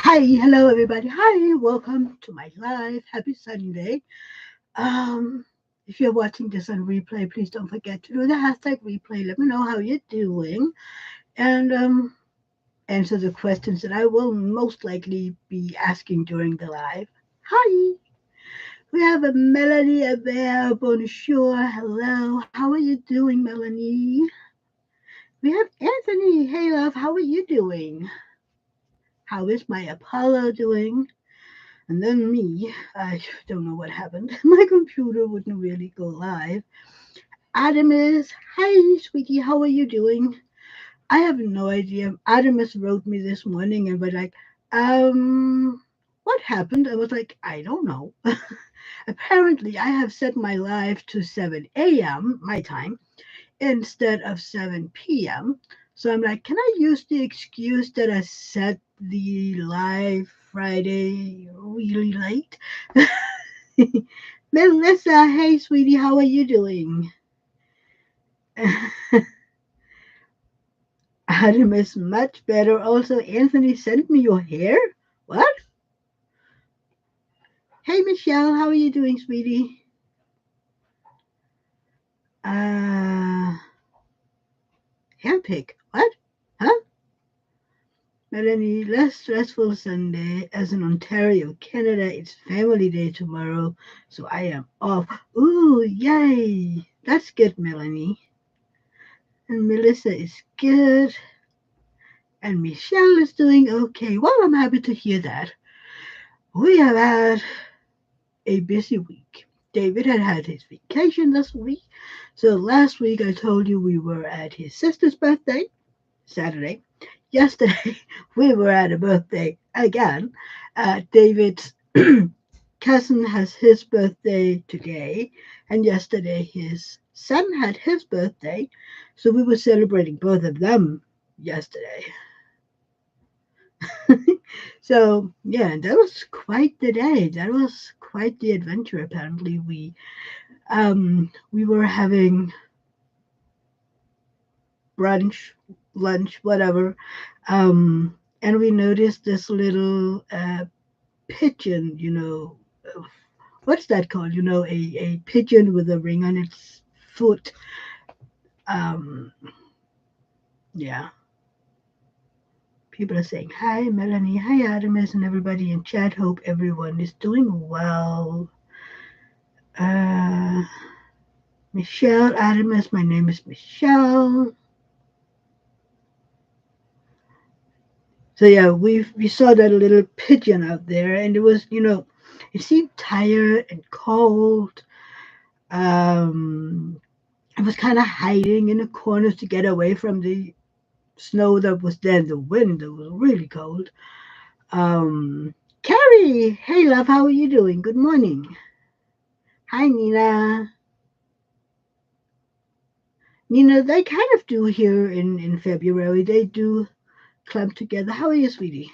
Hi, hello everybody. Hi, welcome to my live. Happy Sunday. If you're watching this on replay, please don't forget to do the hashtag replay. Let me know how you're doing and answer the questions that I will most likely be asking during the live. Hi, we have a Melanie there. Bonjour. Hello. How are you doing, Melanie? We have Anthony. Hey, love. How are you doing? How is my Apollo doing? And then me, I don't know what happened. My computer wouldn't really go live. Adamus, hi, sweetie, how are you doing? I have no idea. Adamus wrote me this morning and was like, what happened? I was like, I don't know. Apparently, I have set my live to 7 a.m., my time, instead of 7 p.m. So I'm like, can I use the excuse that I set the live Friday really late? Melissa, hey sweetie, how are you doing? Adam is much better. Also, Anthony sent me your hair. What? Hey Michelle, how are you doing, sweetie? Uh, hair pick. What? Huh? Melanie, less stressful Sunday. As in Ontario, Canada, it's family day tomorrow, so I am off. Ooh, yay! That's good, Melanie. And Melissa is good. And Michelle is doing okay. Well, I'm happy to hear that. We have had a busy week. David had his vacation this week. So last week I told you we were at his sister's birthday, Saturday. Yesterday we were at a birthday again. David's cousin has his birthday today, and yesterday his son had his birthday. So we were celebrating both of them yesterday. So yeah, that was quite the day. That was quite the adventure. Apparently, we were having brunch, lunch, whatever, and we noticed this little pigeon. What's that called? A pigeon with a ring on its foot. Um, yeah. People are saying hi, Melanie. Hi, Artemis, and everybody in chat. Hope everyone is doing well. Uh, Michelle Adamus. My name is Michelle. So yeah, we saw that little pigeon out there, and it was it seemed tired and cold. Um, it was kind of hiding in the corners to get away from the snow that was there, the wind that was really cold. Carrie, hey love, how are you doing? Good morning. Hi Nina. Nina, they kind of do here in February. They do clump together. How are you, sweetie?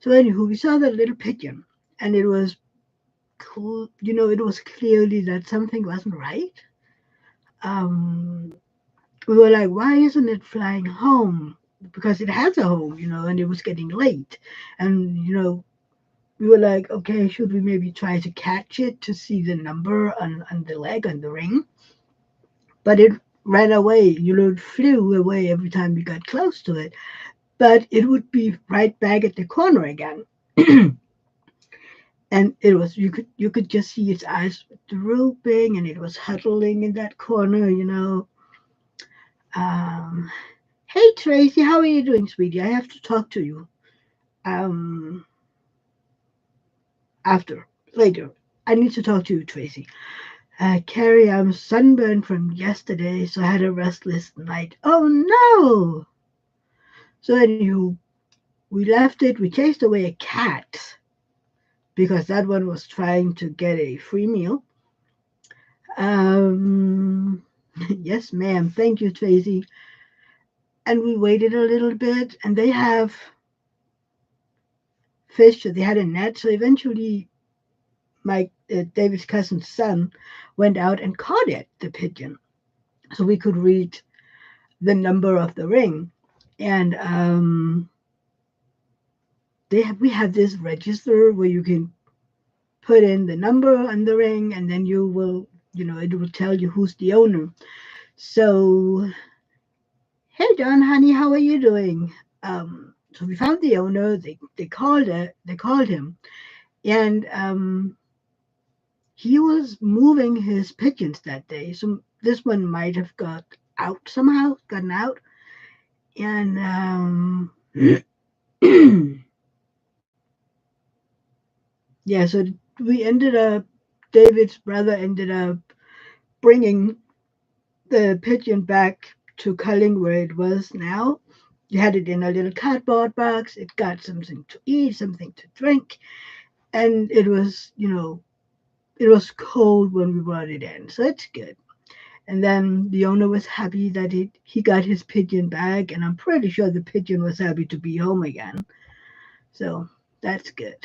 So anywho, we saw that little pigeon, and it was cool. It was clearly that something wasn't right. Um, we were like, why isn't it flying home? Because it has a home, and it was getting late, and we were like, okay, should we maybe try to catch it to see the number on the leg on the ring? But it ran away. It flew away every time we got close to it. But it would be right back at the corner again. And it was you could just see its eyes drooping, and it was huddling in that corner. um hey Tracy, how are you doing, sweetie? I have to talk to you um after later. I need to talk to you, Tracy. Carrie, I'm sunburned from yesterday, so I had a restless night. Oh no. So anywho, we left it. We chased away a cat because that one was trying to get a free meal. um Yes, ma'am. Thank you, Tracy. And we waited a little bit, and they have fish. So they had a net. So eventually, my David's cousin's son went out and caught it, the pigeon, so we could read the number of the ring. And we have this register where you can put in the number on the ring, and then you will, it will tell you who's the owner. So, hey John, honey, how are you doing? So we found the owner. They called him, and he was moving his pigeons that day. So this one might have gotten out, and yeah. So we ended up. David's brother ended up bringing the pigeon back to Culling where it was now. You had it in a little cardboard box. It got something to eat, something to drink, and it was cold when we brought it in, so it's good. And then the owner was happy that he got his pigeon back, and I'm pretty sure the pigeon was happy to be home again. So that's good.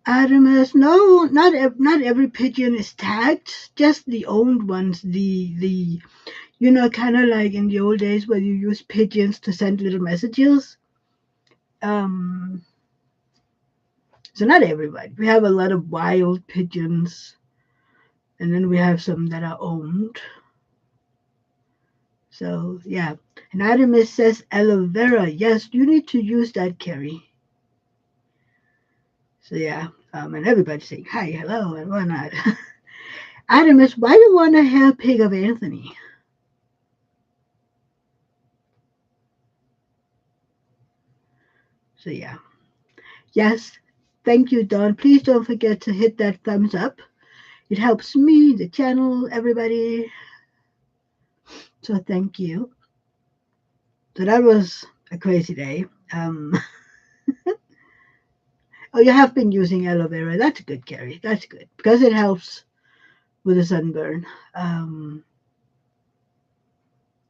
Artemis, no, not every pigeon is tagged. Just the owned ones. The kind of like in the old days where you use pigeons to send little messages. Um, so not everybody. We have a lot of wild pigeons, and then we have some that are owned. So yeah. And Artemis says aloe vera. Yes, you need to use that, Carrie. So yeah. And everybody's saying hi, hello, and whatnot. Artemis, why do you want a hair pig of Anthony? So yeah. Yes. Thank you, Don. Please don't forget to hit that thumbs up. It helps me, the channel, everybody. So thank you. So that was a crazy day. Oh, you have been using aloe vera. That's good, Carrie. That's good because it helps with the sunburn. So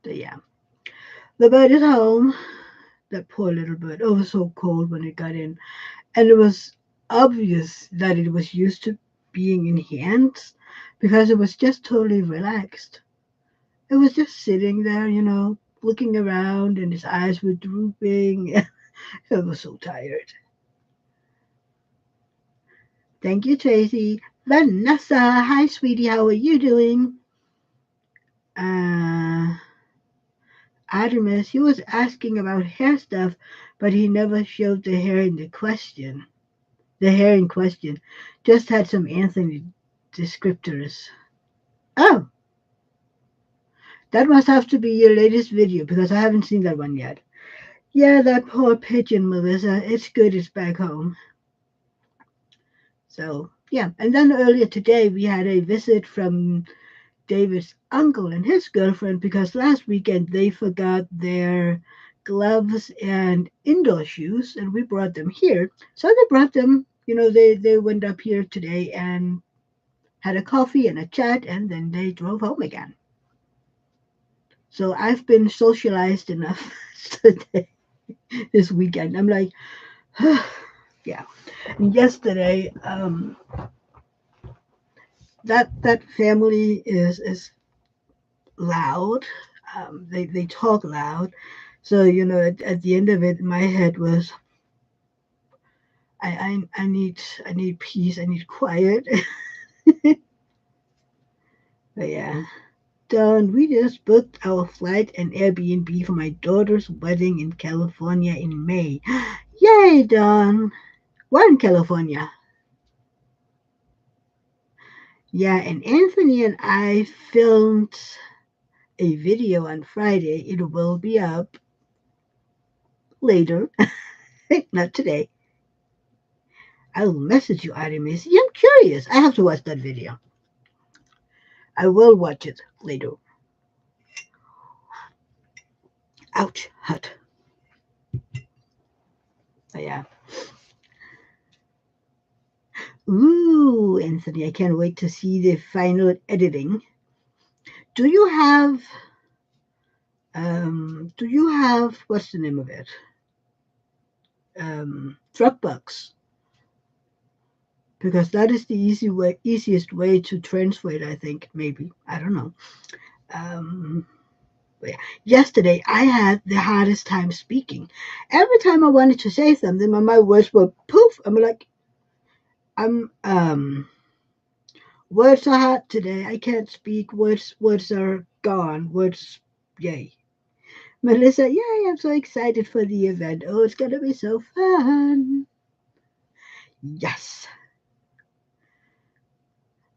yeah, the bird is home. That poor little bird. Oh, it was so cold when it got in, and it was obvious that it was used to being in hands because it was just totally relaxed. It was just sitting there, looking around, and his eyes were drooping. It was so tired. Thank you, Tracy. Vanessa, hi, sweetie. How are you doing? Uh, Artemis, he was asking about hair stuff, but he never showed the hair in the question. The hair in question just had some Anthony descriptors. Oh, that must have to be your latest video because I haven't seen that one yet. Yeah, that poor pigeon, Melissa. It's good it's back home. So, yeah. And then earlier today, we had a visit from David's uncle and his girlfriend because last weekend they forgot their gloves and indoor shoes and we brought them here. So they brought them, they went up here today and had a coffee and a chat and then they drove home again. So I've been socialized enough today, this weekend. I'm like, yeah. And yesterday, that family is loud. They talk loud. So at the end of it, my head was, I need peace. I need quiet. But yeah, Don, we just booked our flight and Airbnb for my daughter's wedding in California in May. Yay, Don! We're in California. Yeah, and Anthony and I filmed a video on Friday. It will be up later, not today. I will message you, Artemis. Yeah, I'm curious. I have to watch that video. I will watch it later. Ouch, hot. But yeah. Ooh, Anthony, I can't wait to see the final editing. Do you have what's the name of it? Dropbox. Because that is the easiest way to transfer it, I think, maybe. I don't know. Um, But yeah, yesterday I had the hardest time speaking. Every time I wanted to say something, my words were poof. I'm like, I'm words are hard today. I can't speak. Words are gone. Words, yay. Melissa, yay! I'm so excited for the event. Oh, it's gonna be so fun. Yes,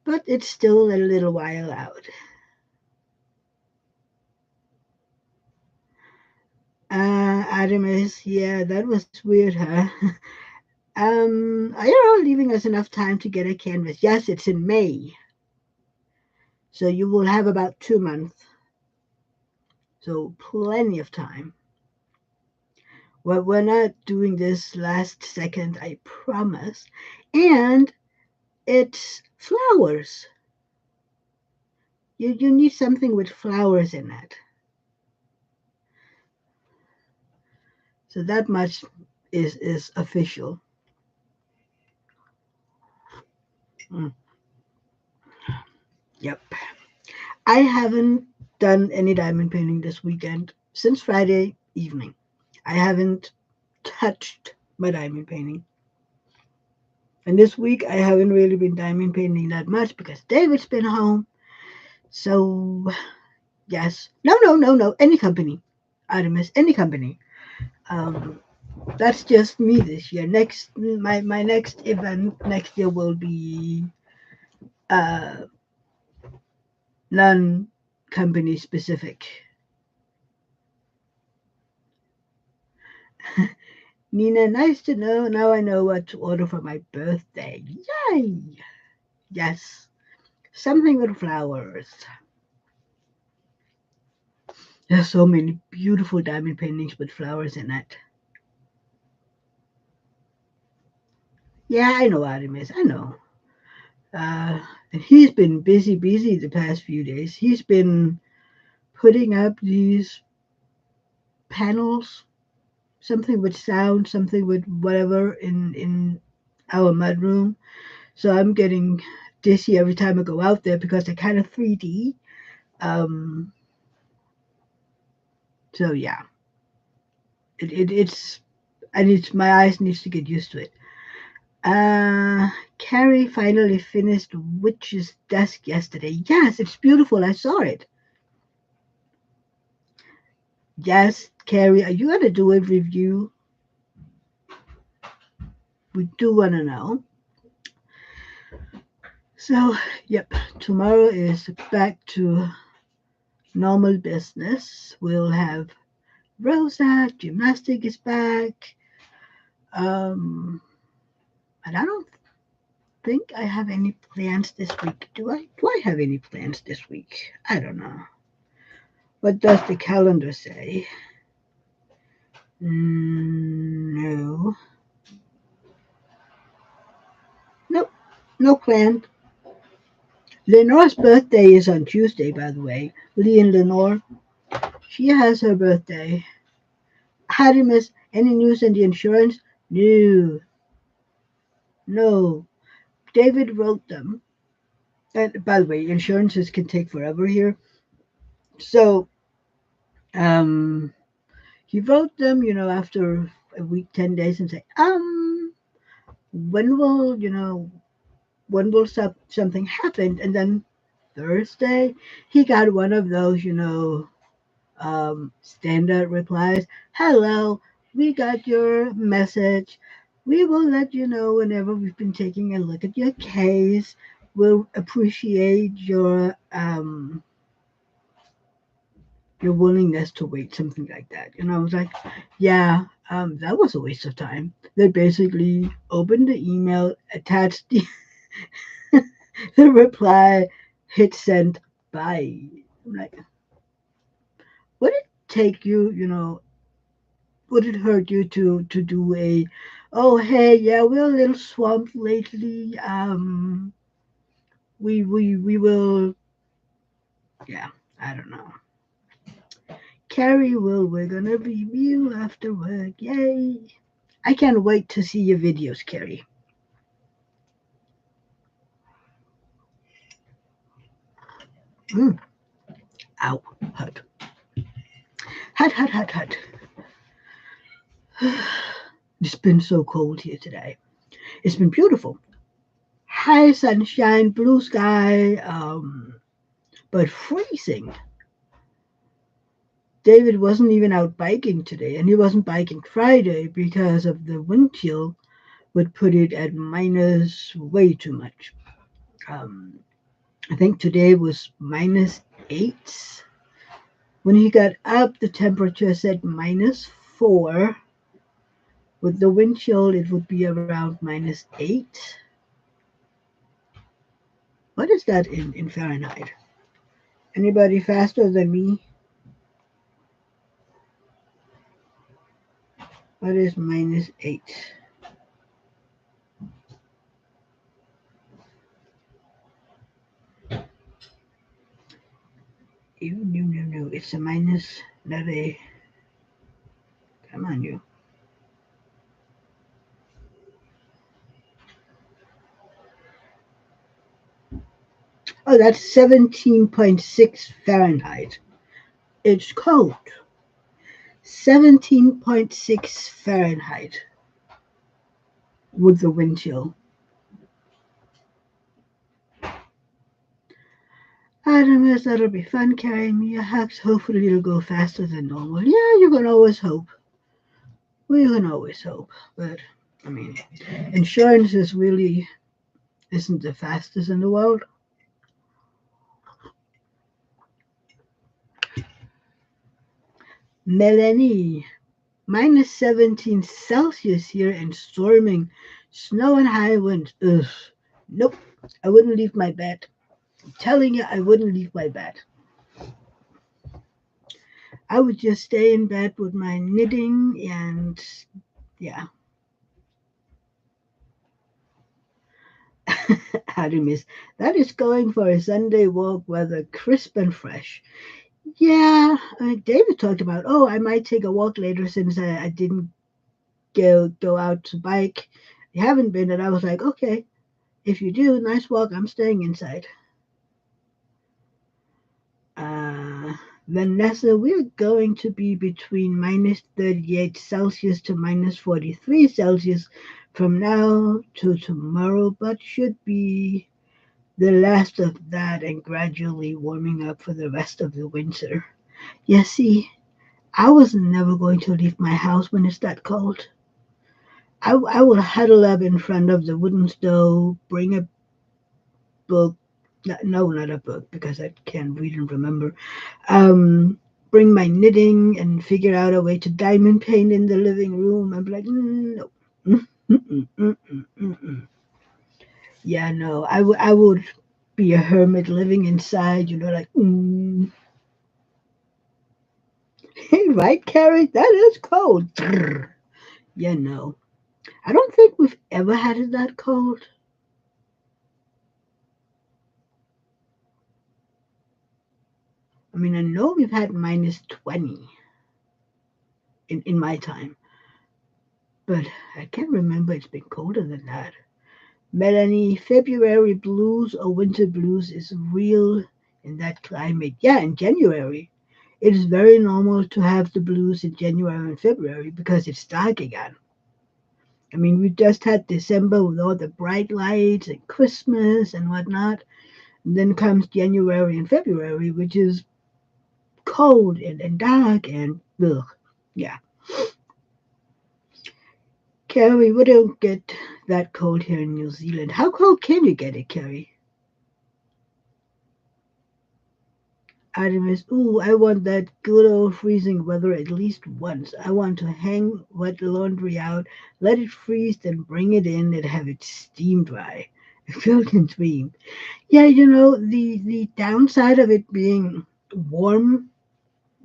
but it's still a little while out. Artemis, yeah, that was weird, huh? Are you all leaving us enough time to get a canvas? Yes, it's in May. So you will have about 2 months. So plenty of time. Well, we're not doing this last second, I promise. And it's flowers. You need something with flowers in it. So that much is official. Mm, yep. I haven't done any diamond painting this weekend since Friday evening. I haven't touched my diamond painting. And this week I haven't really been diamond painting that much because David's been home. So yes. No. Any company. Artemis, any company. Um that's just me this year. My next event next year will be uh non company specific. Nina, nice to know. Now I know what to order for my birthday. Yay! Yes. Something with flowers. There's so many beautiful diamond paintings with flowers in it. Yeah, I know Artemis. I know. And he's been busy the past few days. He's been putting up these panels, something with sound, something with whatever in our mudroom. So I'm getting dizzy every time I go out there because they're kind of 3D. Um, so yeah, it's I need my eyes needs to get used to it. Carrie finally finished Witch's Desk yesterday. Yes, it's beautiful. I saw it. Yes, Carrie, are you gonna do a review? We do wanna know. So, yep, tomorrow is back to normal business. We'll have Rosa, gymnastic is back. Um, and I don't think I have any plans this week. Do I? Do I have any plans this week? I don't know. What does the calendar say? No. Nope. No plan. Lenore's birthday is on Tuesday, by the way. Lee and Lenore. She has her birthday. How do you miss any news on the insurance? No. No. David wrote them. And by the way, insurances can take forever here. So, um, he wrote them, after a week, 10 days and say, when will, when will something happen? And then Thursday, he got one of those, standard replies. Hello, we got your message. We will let you know whenever we've been taking a look at your case. We'll appreciate your willingness to wait, something like that. And I was like, yeah, that was a waste of time. They basically opened the email, attached the reply, hit send, bye. I'm like, would it take you, would it hurt you to do a, oh hey, yeah, we're a little swamped lately. We will, yeah, I don't know. Carrie will, we're gonna review after work. Yay! I can't wait to see your videos, Carrie. Mm. Ow, hurt. Hot, hot, hot, hot. It's been so cold here today. It's been beautiful. High sunshine, blue sky, but freezing. David wasn't even out biking today, and he wasn't biking Friday because of the wind chill would put it at minus way too much. Um, I think today was -8. When he got up, the temperature said -4. With the wind chill, it would be around -8. What is that in Fahrenheit? Anybody faster than me? What is -8? No. It's a minus, not a. Come on, you. Oh, that's 17.6 Fahrenheit. It's cold. 17.6 Fahrenheit with the wind chill. Artemis, that'll be fun carrying me a hugs. Hopefully it'll go faster than normal. Yeah, you can always hope. Well, you can always hope. But, I mean, insurance is really isn't the fastest in the world. Melanie, -17 Celsius here and storming, snow and high winds. Ugh. Nope, I wouldn't leave my bed. I'm telling you, I wouldn't leave my bed. I would just stay in bed with my knitting and yeah. Artemis, that is going for a Sunday walk, weather crisp and fresh. Yeah, David talked about, oh, I might take a walk later since I didn't go out to bike. You haven't been, and I was like, okay, if you do, nice walk. I'm staying inside. Uh, Vanessa, we're going to be between -38 Celsius to -43 Celsius from now to tomorrow, but should be the last of that and gradually warming up for the rest of the winter. Yeah, see, I was never going to leave my house when it's that cold. I will huddle up in front of the wooden stove, bring a book. No, not a book because I can't read and remember. Bring my knitting and figure out a way to diamond paint in the living room. I'm like, no. Yeah, no. I would be a hermit living inside, like, Hey, right, Carrie? That is cold. Yeah, no. I don't think we've ever had it that cold. I mean, I know we've had -20 in my time, but I can't remember it's been colder than that. Melanie, February blues or winter blues is real in that climate. Yeah, in January. It is very normal to have the blues in January and February because it's dark again. I mean, we just had December with all the bright lights and Christmas and whatnot. And then comes January and February, which is cold and dark and ugh. Yeah. Carrie, we don't get that cold here in New Zealand. How cold can you get it, Carrie? Artemis, ooh, I want that good old freezing weather at least once. I want to hang wet laundry out, let it freeze, then bring it in and have it steam dry. American dream. Yeah, the downside of it being warm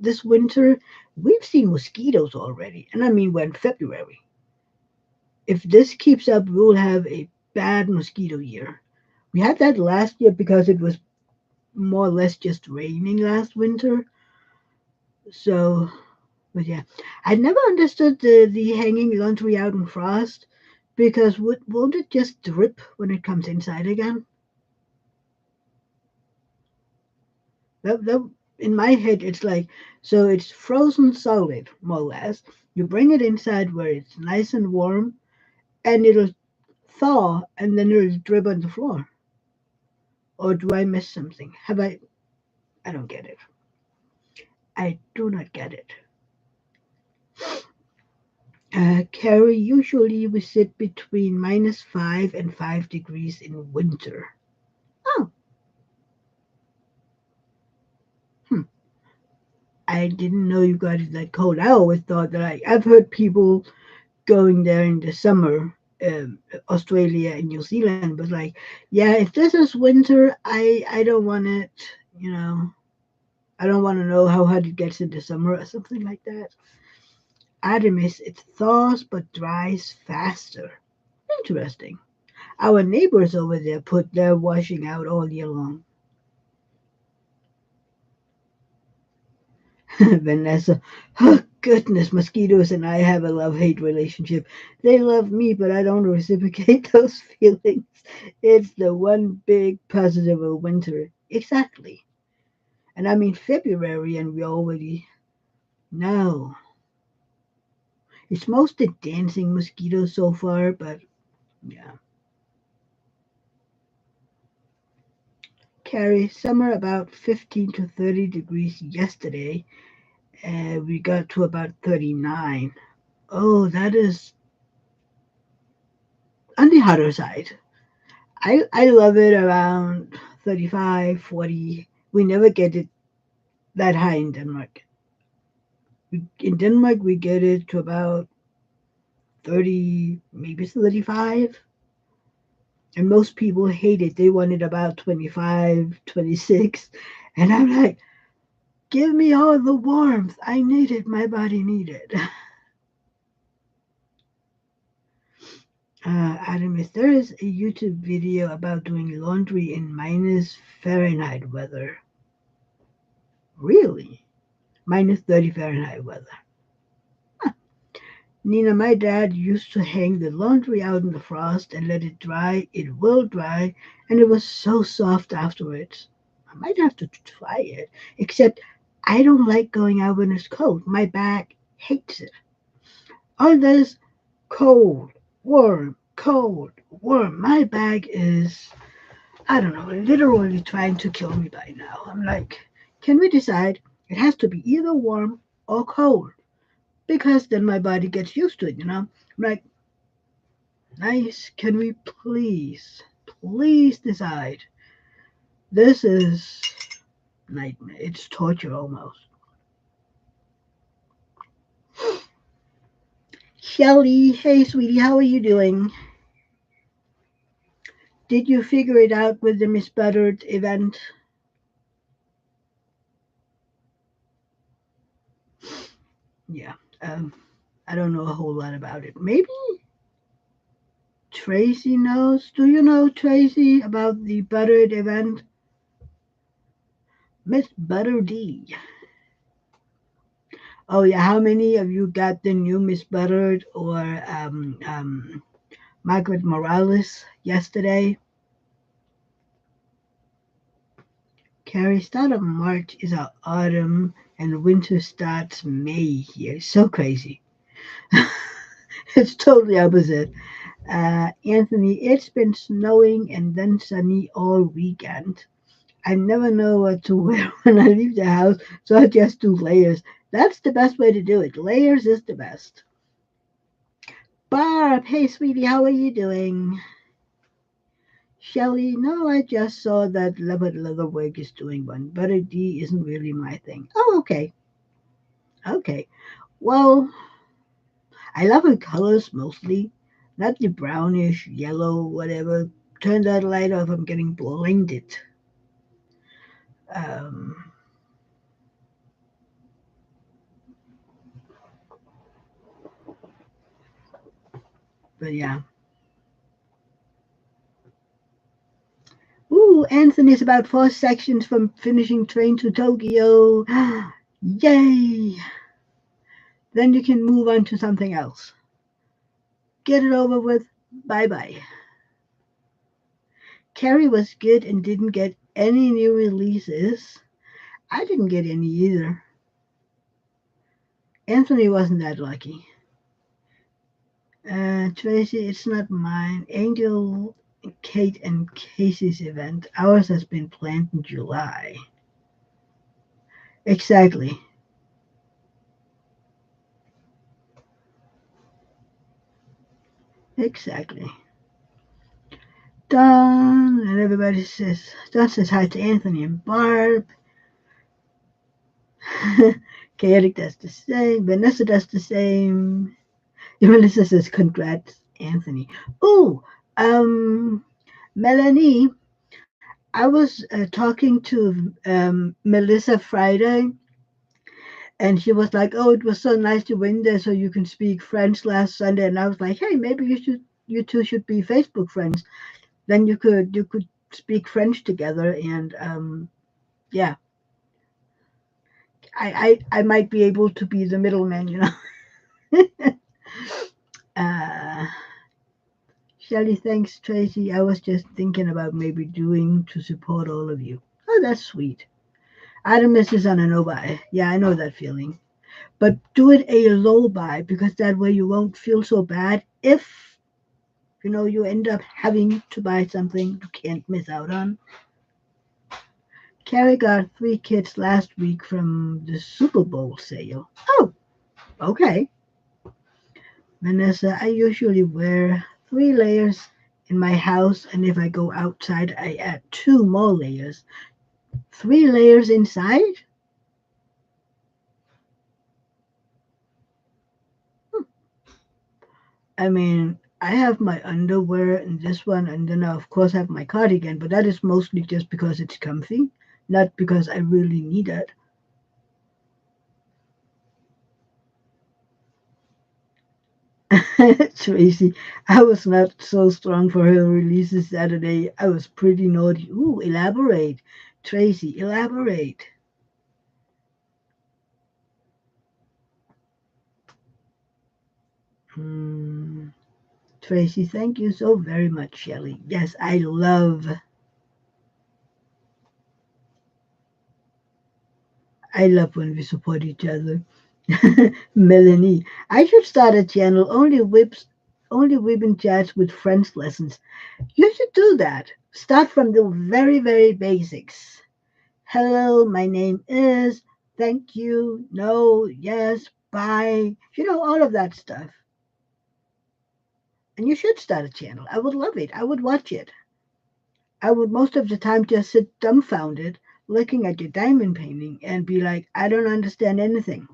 this winter, we've seen mosquitoes already. And I mean, we're in February. If this keeps up, we'll have a bad mosquito year. We had that last year because it was more or less just raining last winter. So, but yeah, I never understood the hanging laundry out in frost because won't it just drip when it comes inside again? That in my head, it's like, so it's frozen solid, more or less. You bring it inside where it's nice and warm, and it'll thaw, and then it'll drip on the floor. Or do I miss something? Have I? I don't get it. I do not get it. Carrie, usually we sit between -5 and 5 degrees in winter. Oh, hmm. I didn't know you got it that cold. I always thought that I've heard people going there in the summer, Australia and New Zealand, but like, yeah, if this is winter, I don't want it. You know, I don't want to know how hot it gets in the summer or something like that. Artemis, it thaws but dries faster. Interesting. Our neighbors over there put their washing out all year long. Vanessa, oh goodness, mosquitoes and I have a love-hate relationship. They love me, but I don't reciprocate those feelings. It's the one big positive of winter. Exactly. And I mean February and we already know. It's mostly dancing mosquitoes so far, but yeah. Carrie, summer about 15 to 30 degrees yesterday. We got to about 39. Oh, that is on the hotter side. I love it around 35, 40. We never get it that high in Denmark. In Denmark, we get it to about 30, maybe 35. And most people hate it. They want it about 25, 26. And I'm like, give me all the warmth. I need it. My body needs it. Adam, if there is a YouTube video about doing laundry in -Fahrenheit weather. Really? -30 Fahrenheit weather. Nina, my dad used to hang the laundry out in the frost and let it dry. It will dry, and it was so soft afterwards. I might have to try it, except I don't like going out when it's cold. My back hates it. All this cold, warm, cold, warm. My back is, I don't know, literally trying to kill me by now. I'm like, can we decide? It has to be either warm or cold because then my body gets used to it, you know? I'm like, nice, can we please decide? This is nightmare. It's torture almost. Shelly, hey sweetie, how are you doing? Did you figure it out with the Miss Buttered event? Yeah, um, I don't know a whole lot about it. Maybe Tracy knows. Do you know, Tracy, about the Buttered event? Miss Butter D. Oh yeah, how many of you got the new Miss Buttered or Margaret Morales yesterday? Carrie, start of March is our autumn and winter starts May here. So crazy. It's totally opposite. Anthony, it's been snowing and then sunny all weekend. I never know what to wear when I leave the house, so I just do layers. That's the best way to do it. Layers is the best. Barb, hey sweetie, how are you doing? Shelly, no, I just saw that Leopard Leatherwork is doing one. Butter D isn't really my thing. Oh, okay. Okay. Well, I love her colors mostly. Not the brownish, yellow, whatever. Turn that light off, I'm getting blinded. Um, but yeah. Ooh, Anthony's about 4 sections from finishing Train to Tokyo. Yay! Then you can move on to something else. Get it over with. Bye bye. Carrie was good and didn't get any new releases. I didn't get any either. Anthony wasn't that lucky. Tracy, it's not mine. Angel, Kate, and Casey's event. Ours has been planned in July. Exactly. Exactly. Don, and everybody says, Don says hi to Anthony and Barb. Chaotic does the same. Vanessa does the same. Melissa says, congrats, Anthony. Oh, um, Melanie, I was talking to Melissa Friday, and she was like, "Oh, it was so nice to win there, so you can speak French last Sunday." And I was like, "Hey, maybe you two should be Facebook friends. Then you could speak French together, and yeah, I might be able to be the middleman, you know." uh, Shelly, thanks, Tracy. I was just thinking about maybe doing to support all of you. Oh, that's sweet. Artemis is on a no buy. Yeah, I know that feeling. But do it a low buy because that way you won't feel so bad if you end up having to buy something you can't miss out on. Carrie got 3 kits last week from the Super Bowl sale. Oh, okay. Vanessa, I usually wear 3 layers in my house, and if I go outside, I add 2 more layers. 3 layers inside? I mean, I have my underwear and this one, and then I, of course, have my cardigan, but that is mostly just because it's comfy, not because I really need it. Tracy, I was not so strong for her releases Saturday. I was pretty naughty. Ooh, elaborate. Tracy, elaborate. Hmm. Tracy, thank you so very much, Shelley. Yes, I love when we support each other. Melanie, I should start a channel only women chats with French lessons. You should do that. Start from the very, very basics. Hello, my name is. Thank you. No, yes, bye. All of that stuff. And you should start a channel. I would love it. I would watch it. I would most of the time just sit dumbfounded looking at your diamond painting and be like, I don't understand anything.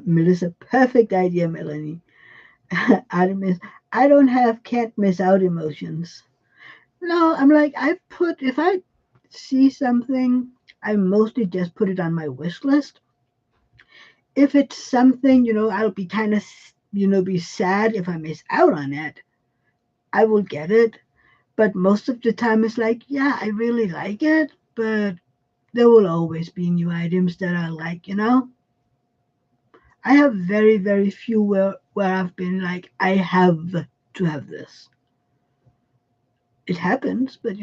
Melissa, perfect idea, Melanie. Artemis, I don't have can't miss out emotions. No, I'm like, if I see something, I mostly just put it on my wish list. If it's something, I'll be kind of, be sad if I miss out on it. I will get it. But most of the time, it's like, yeah, I really like it, but there will always be new items that I like. I have very, very few where I've been like, I have to have this. It happens, but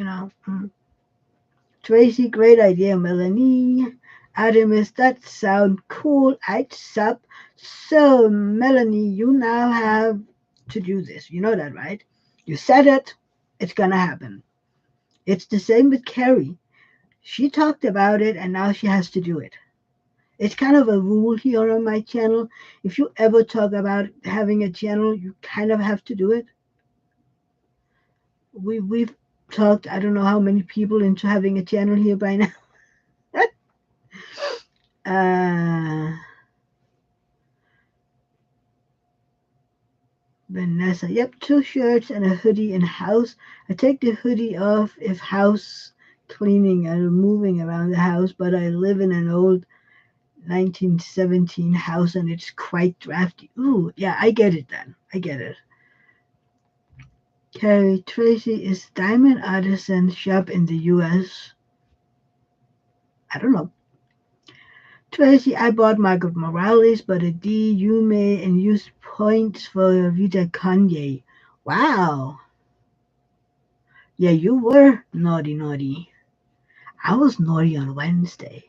Tracy, great idea, Melanie. Artemis, that sound cool. I'd sub. So, Melanie, you now have to do this. You know that, right? You said it. It's gonna happen. It's the same with Carrie. She talked about it, and now she has to do it. It's kind of a rule here on my channel. If you ever talk about having a channel, you kind of have to do it. We've talked. I don't know how many people into having a channel here by now. uh, Vanessa. Yep, 2 shirts and a hoodie in house. I take the hoodie off if house cleaning and moving around the house, but I live in an old 1917 house and it's quite drafty. Ooh, yeah, I get it then. I get it. Carrie, Tracy, is Diamond Artisan shop in the US? I don't know. Tracy, I bought Margaret Morales, but a D, Yume, and used points for Vita Kanye. Wow. Yeah, you were naughty, naughty. I was naughty on Wednesday.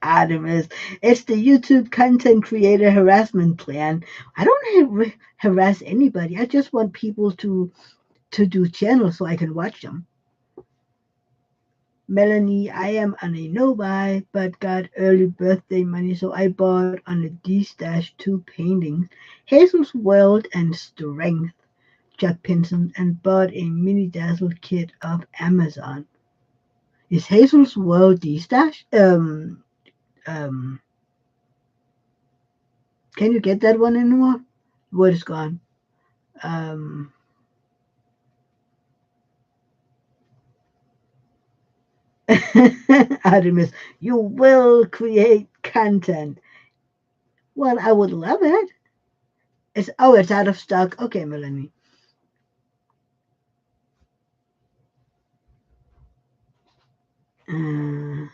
Artemis, it's the YouTube content creator harassment plan. I don't harass anybody. I just want people to do channels so I can watch them. Melanie, I am on a no buy, but got early birthday money, so I bought on a D-2 paintings, Hazel's World and Strength, Jack Pinson, and bought a mini dazzle kit off Amazon. Is Hazel's World D-Stash? Um, can you get that one anymore? Word is gone. Um, Artemis, you will create content. Well, I would love it. It's out of stock. Okay, Melanie. Uh,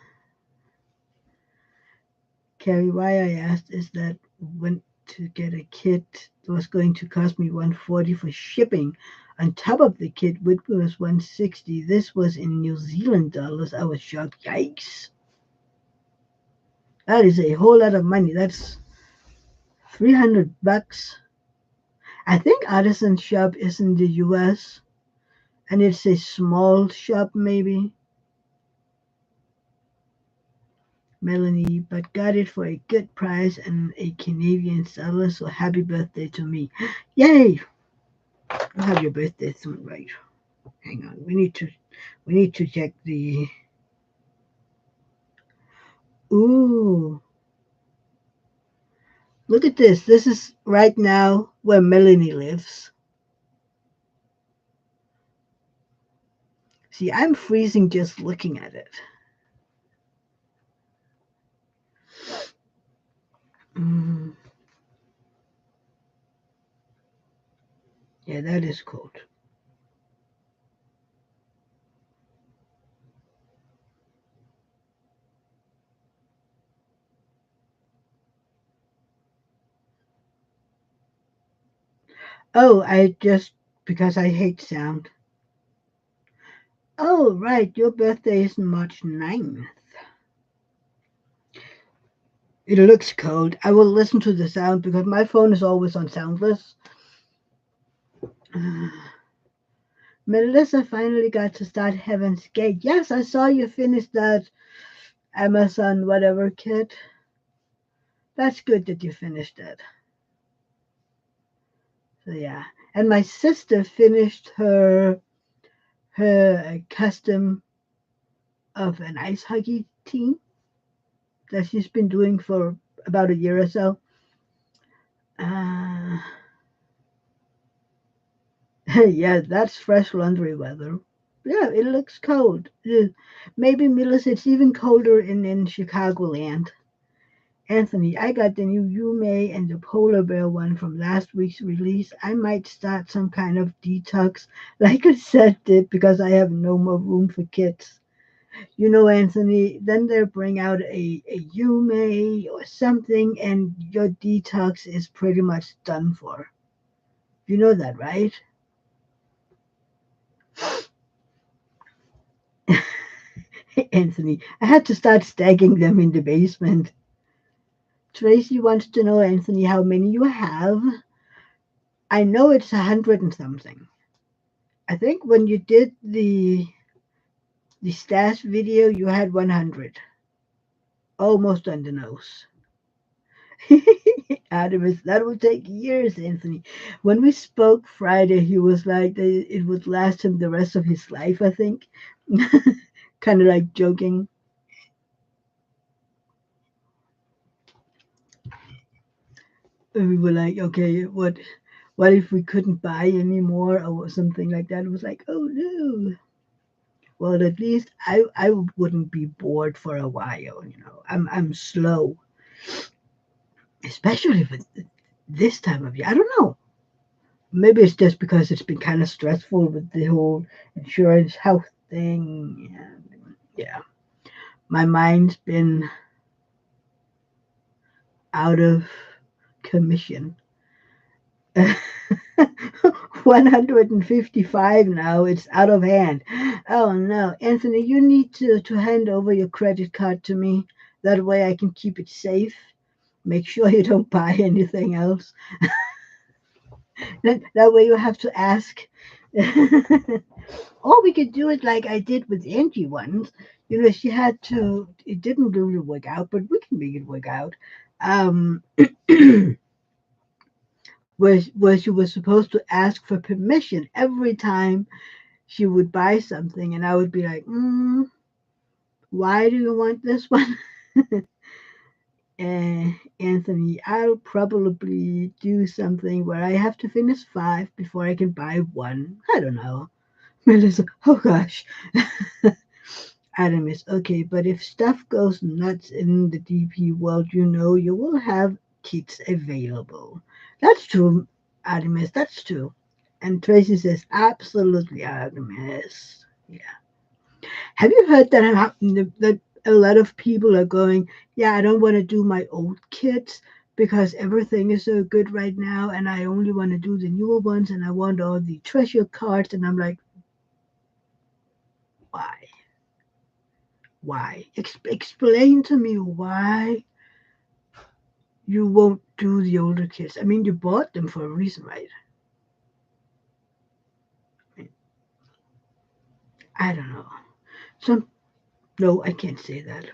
Carrie, why I asked is that went to get a kit that was going to cost me 140 for shipping. On top of the kit, which was 160. This was in New Zealand dollars. I was shocked. Yikes! That is a whole lot of money. That's $300. I think Artisan Shop is in the U.S. and it's a small shop, maybe. Melanie, but got it for a good price and a Canadian seller. So happy birthday to me! Yay! You'll have your birthday soon, right? Hang on. We need to check the. Ooh, look at this. This is right now where Melanie lives. See, I'm freezing just looking at it. Mm, yeah, that is cold. Oh, I just because I hate sound. Oh, right. Your birthday is March 9th. It looks cold. I will listen to the sound because my phone is always on soundless. Melissa finally got to start Heaven's Gate. Yes, I saw you finish that Amazon whatever kit. That's good that you finished it. So yeah. And my sister finished her custom of an ice hockey team that she's been doing for about a year or so. Uh, yeah, that's fresh laundry weather. Yeah, it looks cold. Maybe Melissa, it's even colder in Chicagoland. Anthony, I got the new Yume and the polar bear one from last week's release. I might start some kind of detox like I said did because I have no more room for kids. You know, Anthony, then they'll bring out a Yume or something and your detox is pretty much done for. You know that, right? Anthony, I had to start stacking them in the basement. Tracy wants to know, Anthony, how many you have. I know it's 100 and something. I think when you did the stash video, you had 100, almost on the nose. Artemis, that will take years, Anthony. When we spoke Friday, he was like it would last him the rest of his life, I think. Kind of like joking. And we were like, okay, what if we couldn't buy anymore or something like that? It was like, oh no. Well, at least I wouldn't be bored for a while, you know. I'm slow, especially with this time of year. I don't know. Maybe it's just because it's been kind of stressful with the whole insurance health thing. Yeah, my mind's been out of commission. 155 now. It's out of hand. Oh no, Anthony, you need to hand over your credit card to me. That way I can keep it safe. Make sure you don't buy anything else. That way you have to ask. Or we could do it like I did with Angie once. She had to, it didn't really work out, but we can make it work out. Um, where she was supposed to ask for permission every time she would buy something, and I would be like, why do you want this one? Anthony, I'll probably do something where I have to finish 5 before I can buy one. I don't know. Melissa, oh gosh. Adam is okay, but if stuff goes nuts in the DP world, you will have kits available. That's true, Artemis, that's true. And Tracy says, absolutely, Artemis. Yeah. Have you heard that a lot of people are going, yeah, I don't want to do my old kits because everything is so good right now, and I only want to do the newer ones, and I want all the treasure cards, and I'm like, why? Why? Explain to me why you won't do the older kits. I mean, you bought them for a reason, right? I don't know. Some No, I can't say that.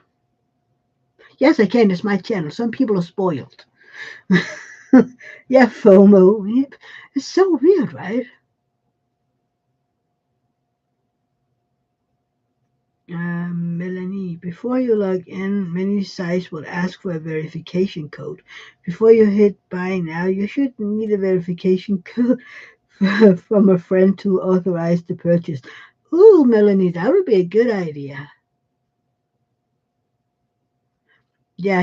Yes, I can. It's my channel. Some people are spoiled. Yeah, FOMO. It's so weird, right? Melanie, before you log in, many sites will ask for a verification code. Before you hit buy now, you should need a verification code from a friend to authorize the purchase. Ooh, Melanie, that would be a good idea. Yeah,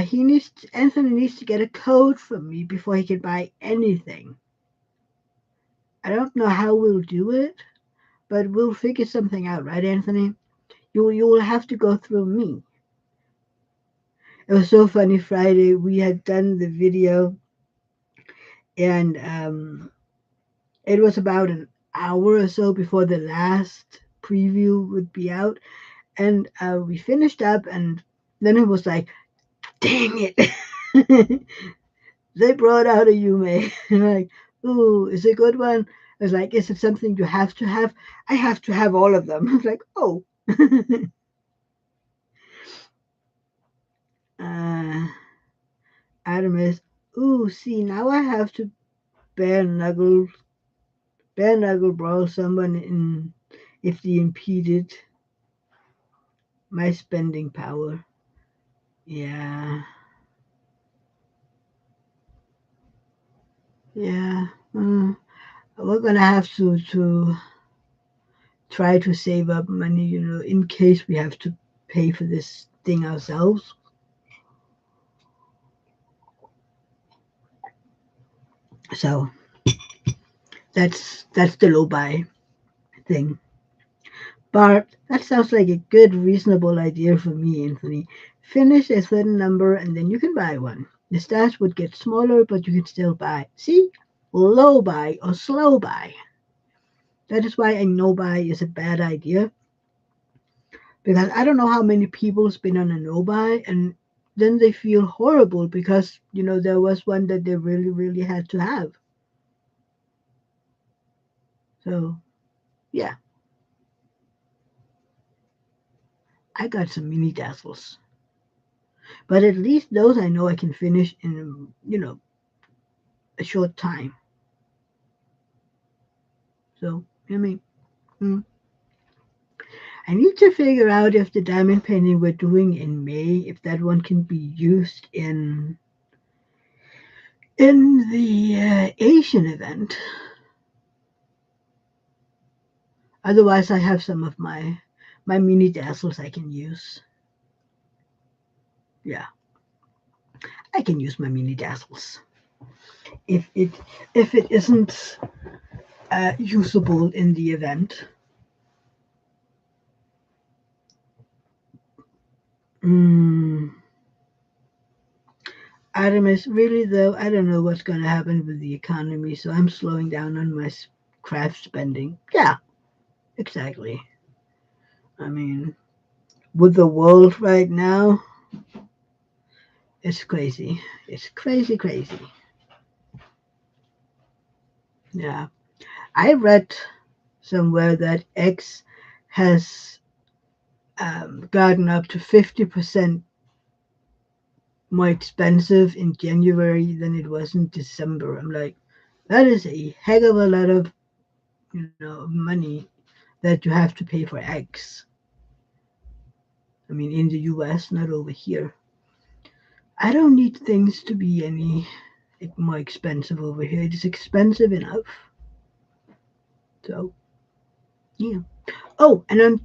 Anthony needs to get a code from me before he can buy anything. I don't know how we'll do it, but we'll figure something out, right, Anthony? You will have to go through me. It was so funny. Friday we had done the video, and it was about an hour or so before the last preview would be out, and we finished up, and then it was like, dang it. They brought out a Yume. And like, ooh, is it a good one? I was like, is it something you have to have? I have to have all of them. I was like, oh. uh, Adam is, ooh, see, now I have to bare knuckle brawl someone in if they impeded my spending power. Yeah. Yeah. We're gonna have to try to save up money, in case we have to pay for this thing ourselves. So that's the low buy thing. But that sounds like a good, reasonable idea for me, Anthony. Finish a certain number and then you can buy one. The stash would get smaller, but you can still buy. See? Low buy or slow buy. That is why a no buy is a bad idea. Because I don't know how many people's been on a no buy and then they feel horrible because, there was one that they really, really had to have. So, yeah, I got some mini dazzles. But at least those I know I can finish in, a short time. So, mm. I need to figure out if the diamond painting we're doing in May, if that one can be used in the Asian event. Otherwise, I have some of my mini dazzles I can use. Yeah, I can use my mini dazzles. If it isn't usable in the event. Mm, Artemis, really though, I don't know what's going to happen with the economy, so I'm slowing down on my craft spending. Yeah, exactly. I mean, with the world right now, it's crazy. It's crazy, crazy. Yeah. I read somewhere that X has gotten up to 50% more expensive in January than it was in December. I'm like, that is a heck of a lot of money that you have to pay for eggs. I mean, in the U.S., not over here. I don't need things to be any more expensive over here. It's expensive enough. So yeah. Oh, and on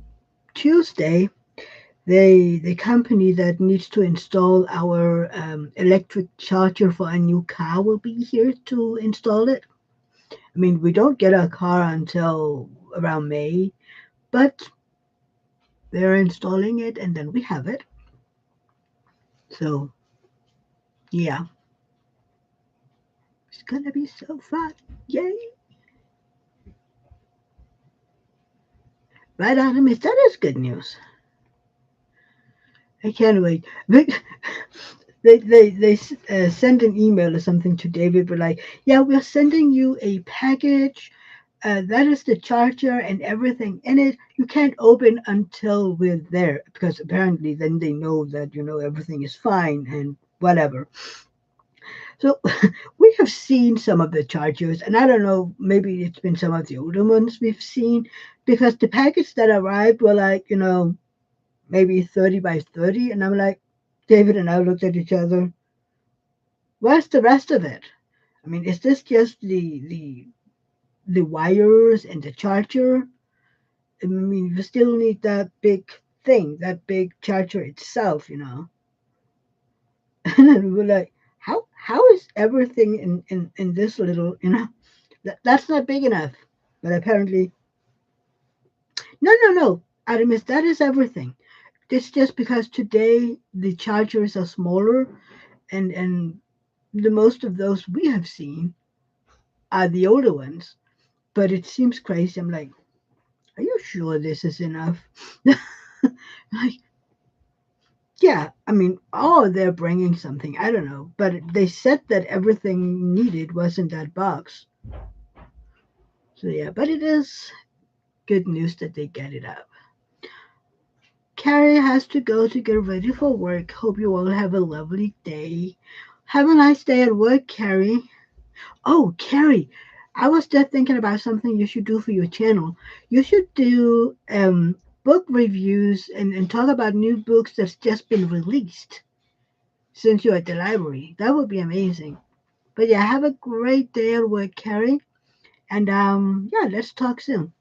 Tuesday, the company that needs to install our electric charger for a new car will be here to install it. I mean, we don't get our car until around May, but they're installing it and then we have it. So, yeah, it's gonna be so fun. Yay! Right, Artemis, that is good news. I can't wait. They sent an email or something to David, but like, yeah, we're sending you a package. That is the charger and everything in it. You can't open until we're there because apparently then they know that everything is fine and whatever. So we have seen some of the chargers, and I don't know, maybe it's been some of the older ones we've seen because the package that arrived were like, maybe 30 by 30. And I'm like, David and I looked at each other. Where's the rest of it? I mean, is this just the wires and the charger? I mean, you still need that big thing, that big charger itself. And then we're like, how is everything in this little. That's not big enough. But apparently, no, Artemis, that is everything. It's just because today the chargers are smaller, and the most of those we have seen are the older ones. But it seems crazy. I'm like, are you sure this is enough? Like, yeah, I mean, oh, they're bringing something. I don't know. But they said that everything needed was in that box. So, yeah, but it is good news that they get it up. Carrie has to go to get ready for work. Hope you all have a lovely day. Have a nice day at work, Carrie. Oh, Carrie, I was just thinking about something you should do for your channel. You should do book reviews and talk about new books that's just been released since you're at the library. That would be amazing. But yeah, have a great day at work, Carrie. And yeah, let's talk soon.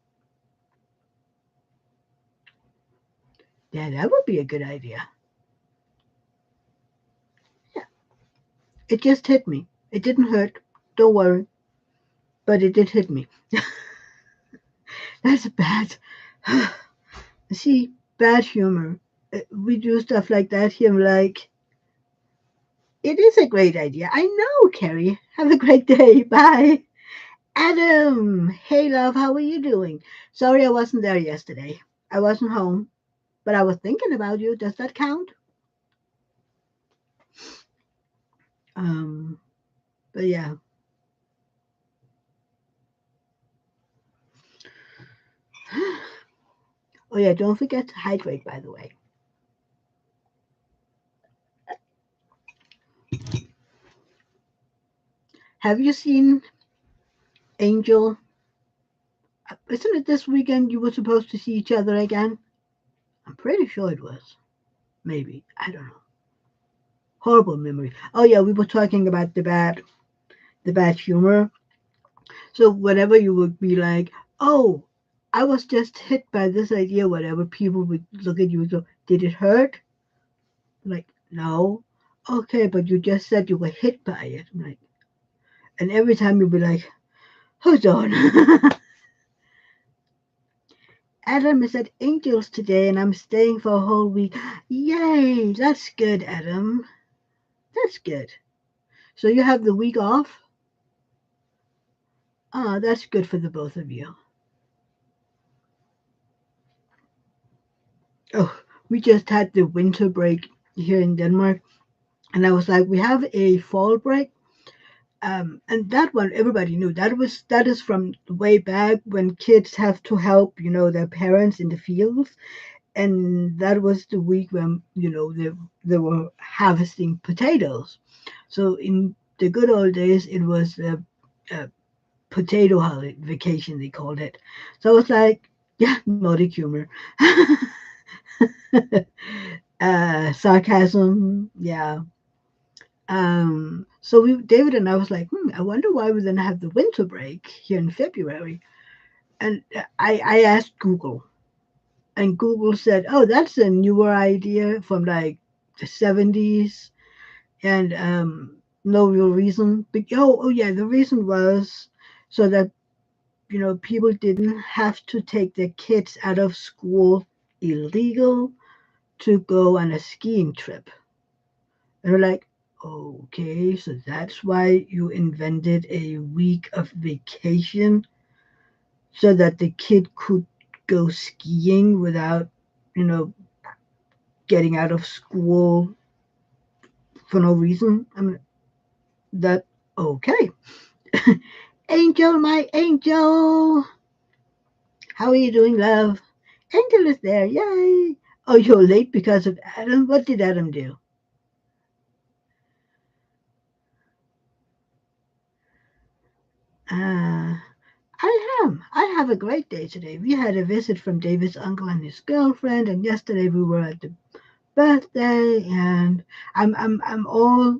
Yeah, that would be a good idea. Yeah, it just hit me. It didn't hurt. Don't worry. But it did hit me. That's bad. See, bad humor. We do stuff like that here. I'm like, it is a great idea. I know, Carrie. Have a great day. Bye. Adam. Hey, love. How are you doing? Sorry I wasn't there yesterday. I wasn't home, but I was thinking about you. Does that count? Um, but yeah. Oh, yeah. Don't forget to hydrate, by the way. Have you seen Angel? Isn't it this weekend you were supposed to see each other again? I'm pretty sure it was. Maybe. I don't know. Horrible memory. Oh yeah, we were talking about the bad humor. So whenever you would be like, "Oh, I was just hit by this idea," whatever, people would look at you and go, "Did it hurt?" Like, no. Okay, but you just said you were hit by it. I'm like, and every time you'd be like, "Hold on." Adam is at Angels today, and I'm staying for a whole week. Yay! That's good, Adam. That's good. So you have the week off? Ah, that's good for the both of you. Oh, we just had the winter break here in Denmark, and I was like, we have a fall break. And that one, everybody knew that is from way back when kids have to help, their parents in the fields, and that was the week when they were harvesting potatoes. So in the good old days, it was a potato vacation, they called it. So I was like, yeah, Nordic humor. Sarcasm, yeah. So David and I was like, I wonder why we didn't have the winter break here in February. And I asked Google, and Google said, oh, that's a newer idea from like the 70s, and no real reason. But oh yeah, the reason was so that people didn't have to take their kids out of school illegal to go on a skiing trip. And we're like, okay, so that's why you invented a week of vacation so that the kid could go skiing without, you know, getting out of school for no reason. I mean, that, okay. Angel, my angel, how are you doing, love? Angel is there, yay. Oh, you're late because of Adam? What did Adam do? Uh, I am. I have a great day today. We had a visit from David's uncle and his girlfriend, and yesterday we were at the birthday, and I'm all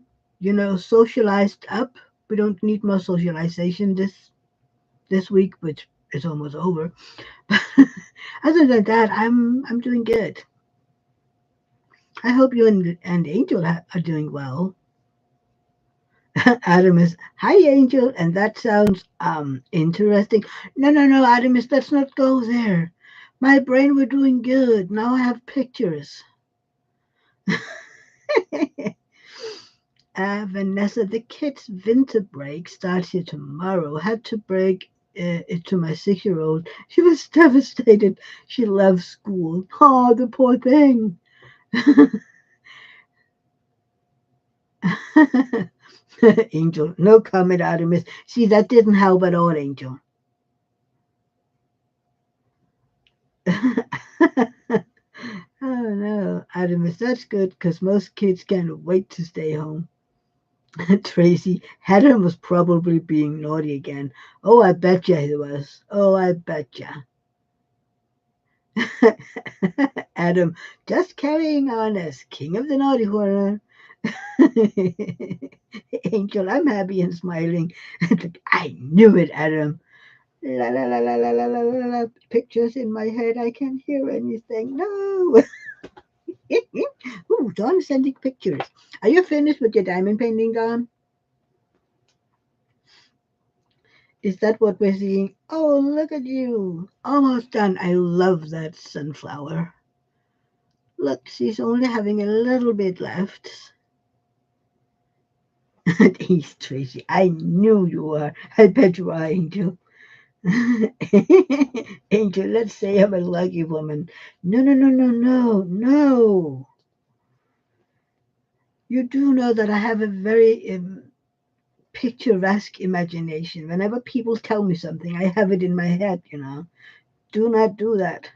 socialized up. We don't need more socialization this week, which is almost over. But other than that, I'm doing good. I hope you and Angel are doing well. Adam is hi Angel, and that sounds interesting. No, Adam is let's not go there. My brain were doing good. Now I have pictures. Vanessa, the kids' winter break starts here tomorrow. Had to break it to my 6-year-old. She was devastated. She loves school. Oh, the poor thing. Angel, no comment, Artemis. See, that didn't help at all, Angel. Oh no, Artemis, that's good because most kids can't wait to stay home. Tracy, Adam was probably being naughty again. Oh, I betcha he was. Oh, I betcha. Adam, just carrying on as king of the naughty corner. Angel, I'm happy and smiling. I knew it, Adam. La la la la la la la la la. Pictures in my head. I can't hear anything. No. Ooh, Dawn is sending pictures. Are you finished with your diamond painting, Dawn? Is that what we're seeing? Oh, look at you. Almost done. I love that sunflower. Look, she's only having a little bit left. Thanks, Tracy. I knew you were. I bet you are, Angel. Angel, let's say I'm a lucky woman. No, no, no, no, no, no. You do know that I have a very picturesque imagination. Whenever people tell me something, I have it in my head. Do not do that.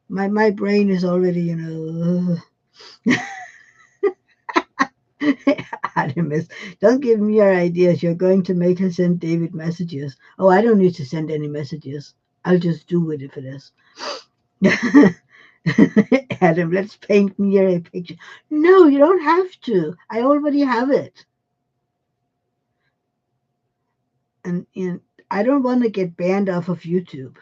My brain is already. Artemis, don't give me your ideas. You're going to make her send David messages. Oh, I don't need to send any messages. I'll just do it if it is. Adam, let's paint me a picture. No, you don't have to. I already have it. And I don't want to get banned off of YouTube.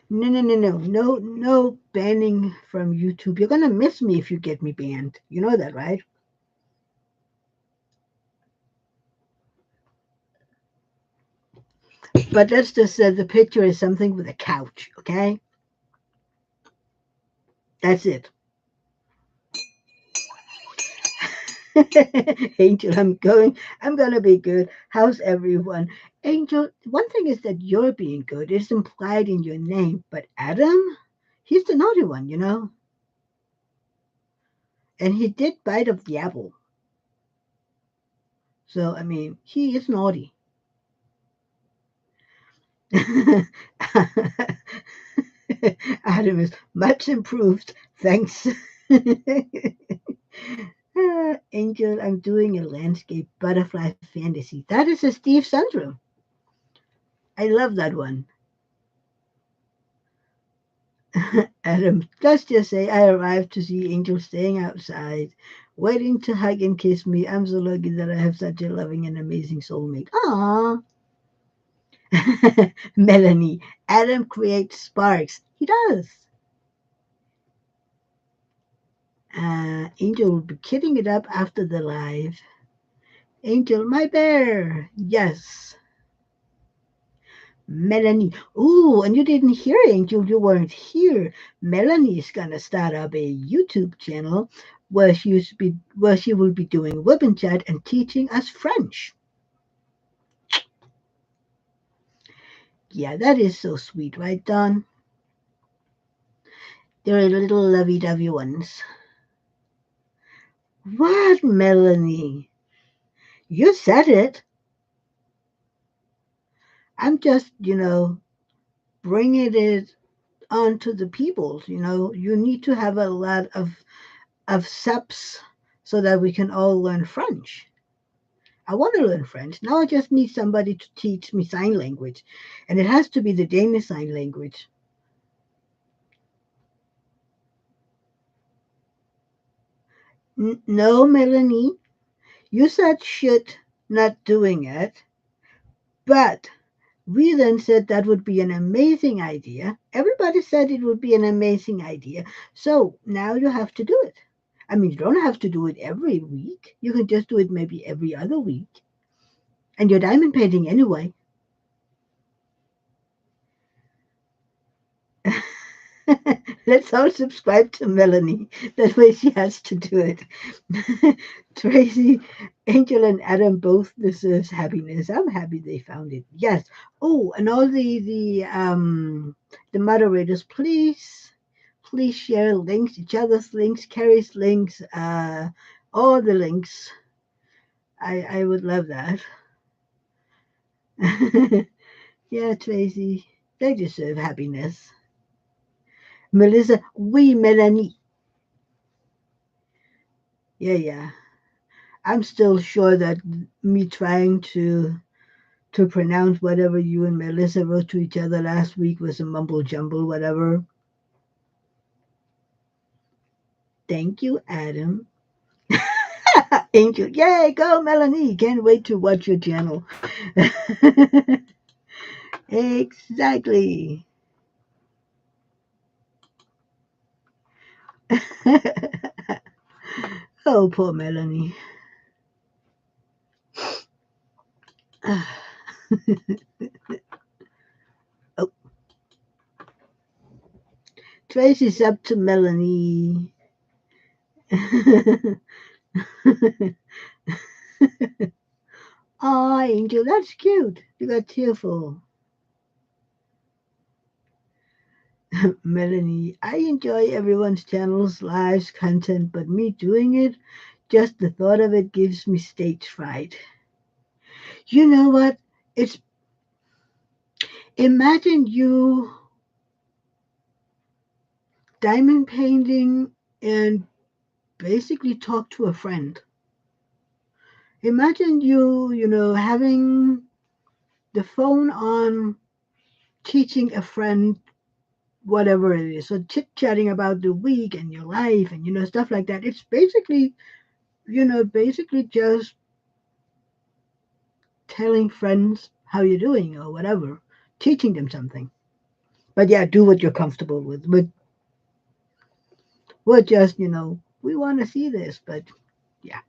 No, no, no, no, no, no banning from YouTube. You're gonna miss me if you get me banned. You know that, right? But let's just say the picture is something with a couch, okay? That's it. Angel, I'm gonna be good. How's everyone? Angel, one thing is that you're being good. It's implied in your name. But Adam, he's the naughty one, you know? And he did bite of the apple. So, I mean, he is naughty. Adam is much improved. Thanks. Angel, I'm doing a landscape butterfly fantasy. That is a Steve Sundrum. I love that one. Adam, let's just say I arrived to see Angel staying outside, waiting to hug and kiss me. I'm so lucky that I have such a loving and amazing soulmate. Aww. Melanie, Adam creates sparks. He does. Angel will be kidding it up after the live. Angel, my bear. Yes. Melanie. Ooh, and you didn't hear Angel. You weren't here. Melanie's gonna start up a YouTube channel where she will be doing web and chat and teaching us French. Yeah, that is so sweet, right, Don? They're little lovey-dovey ones. What, Melanie? You said it. I'm just, bringing it onto the peoples. You need to have a lot of subs so that we can all learn French. I want to learn French. Now I just need somebody to teach me sign language. And it has to be the Danish sign language. No, Melanie, you said shit not doing it, but we then said that would be an amazing idea. Everybody said it would be an amazing idea. So now you have to do it. I mean, you don't have to do it every week. You can just do it maybe every other week. And you're diamond painting anyway. Let's all subscribe to Melanie. That way she has to do it. Tracy, Angel, and Adam both deserve happiness. I'm happy they found it. Yes. Oh, and all the moderators, please share links, each other's links, Carrie's links, all the links. I would love that. Yeah, Tracy, they deserve happiness. Melissa, oui, Melanie. Yeah. I'm still sure that me trying to pronounce whatever you and Melissa wrote to each other last week was a mumble jumble, whatever. Thank you, Adam. Angel, yay, go, Melanie. Can't wait to watch your channel. Exactly. Oh, poor Melanie. Oh, Tracy's up to Melanie. Oh, Angel, that's cute. You got tearful. Melanie, I enjoy everyone's channels, lives, content, but me doing it, just the thought of it gives me stage fright. You know what? It's imagine you diamond painting and basically talk to a friend. Imagine having the phone on, teaching a friend whatever it is. So chit chatting about the week and your life and stuff like that. It's basically just telling friends how you're doing or whatever, teaching them something. But yeah, do what you're comfortable with. But we're just, we want to see this, but yeah.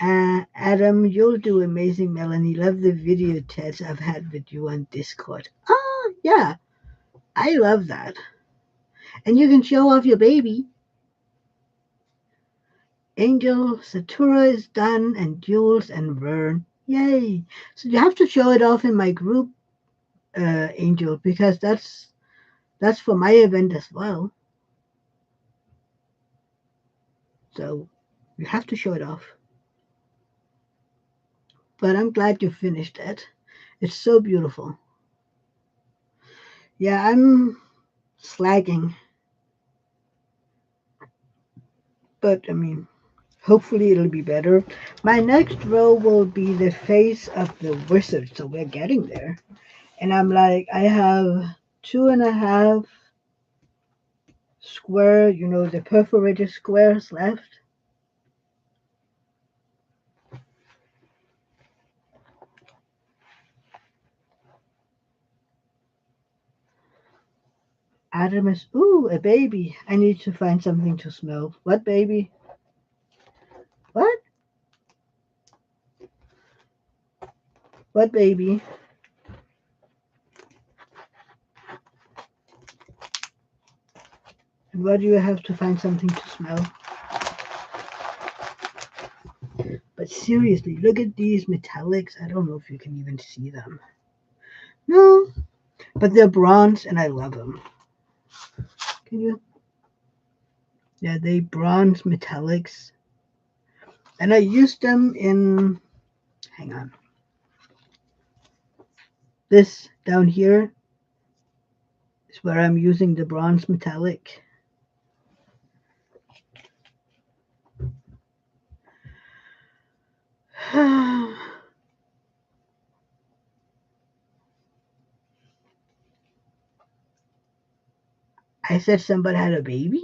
Adam, you'll do amazing, Melanie. Love the video chats I've had with you on Discord. Oh, yeah, I love that. And you can show off your baby. Angel, Satura is done, and Jules and Vern. Yay! So you have to show it off in my group, Angel, because that's for my event as well. So you have to show it off. But I'm glad you finished it. It's so beautiful. Yeah, I'm slagging, but I mean, hopefully it'll be better. My next row will be the face of the wizard, so we're getting there. And I'm like, I have 2.5 square, the perforated squares left. Adam is, ooh, a baby. I need to find something to smell. What baby? What? What baby? And why do you have to find something to smell? But seriously, look at these metallics. I don't know if you can even see them. No, but they're bronze and I love them. Can you? Yeah, they bronze metallics. And I used them in, hang on, this down here is where I'm using the bronze metallic. I said somebody had a baby?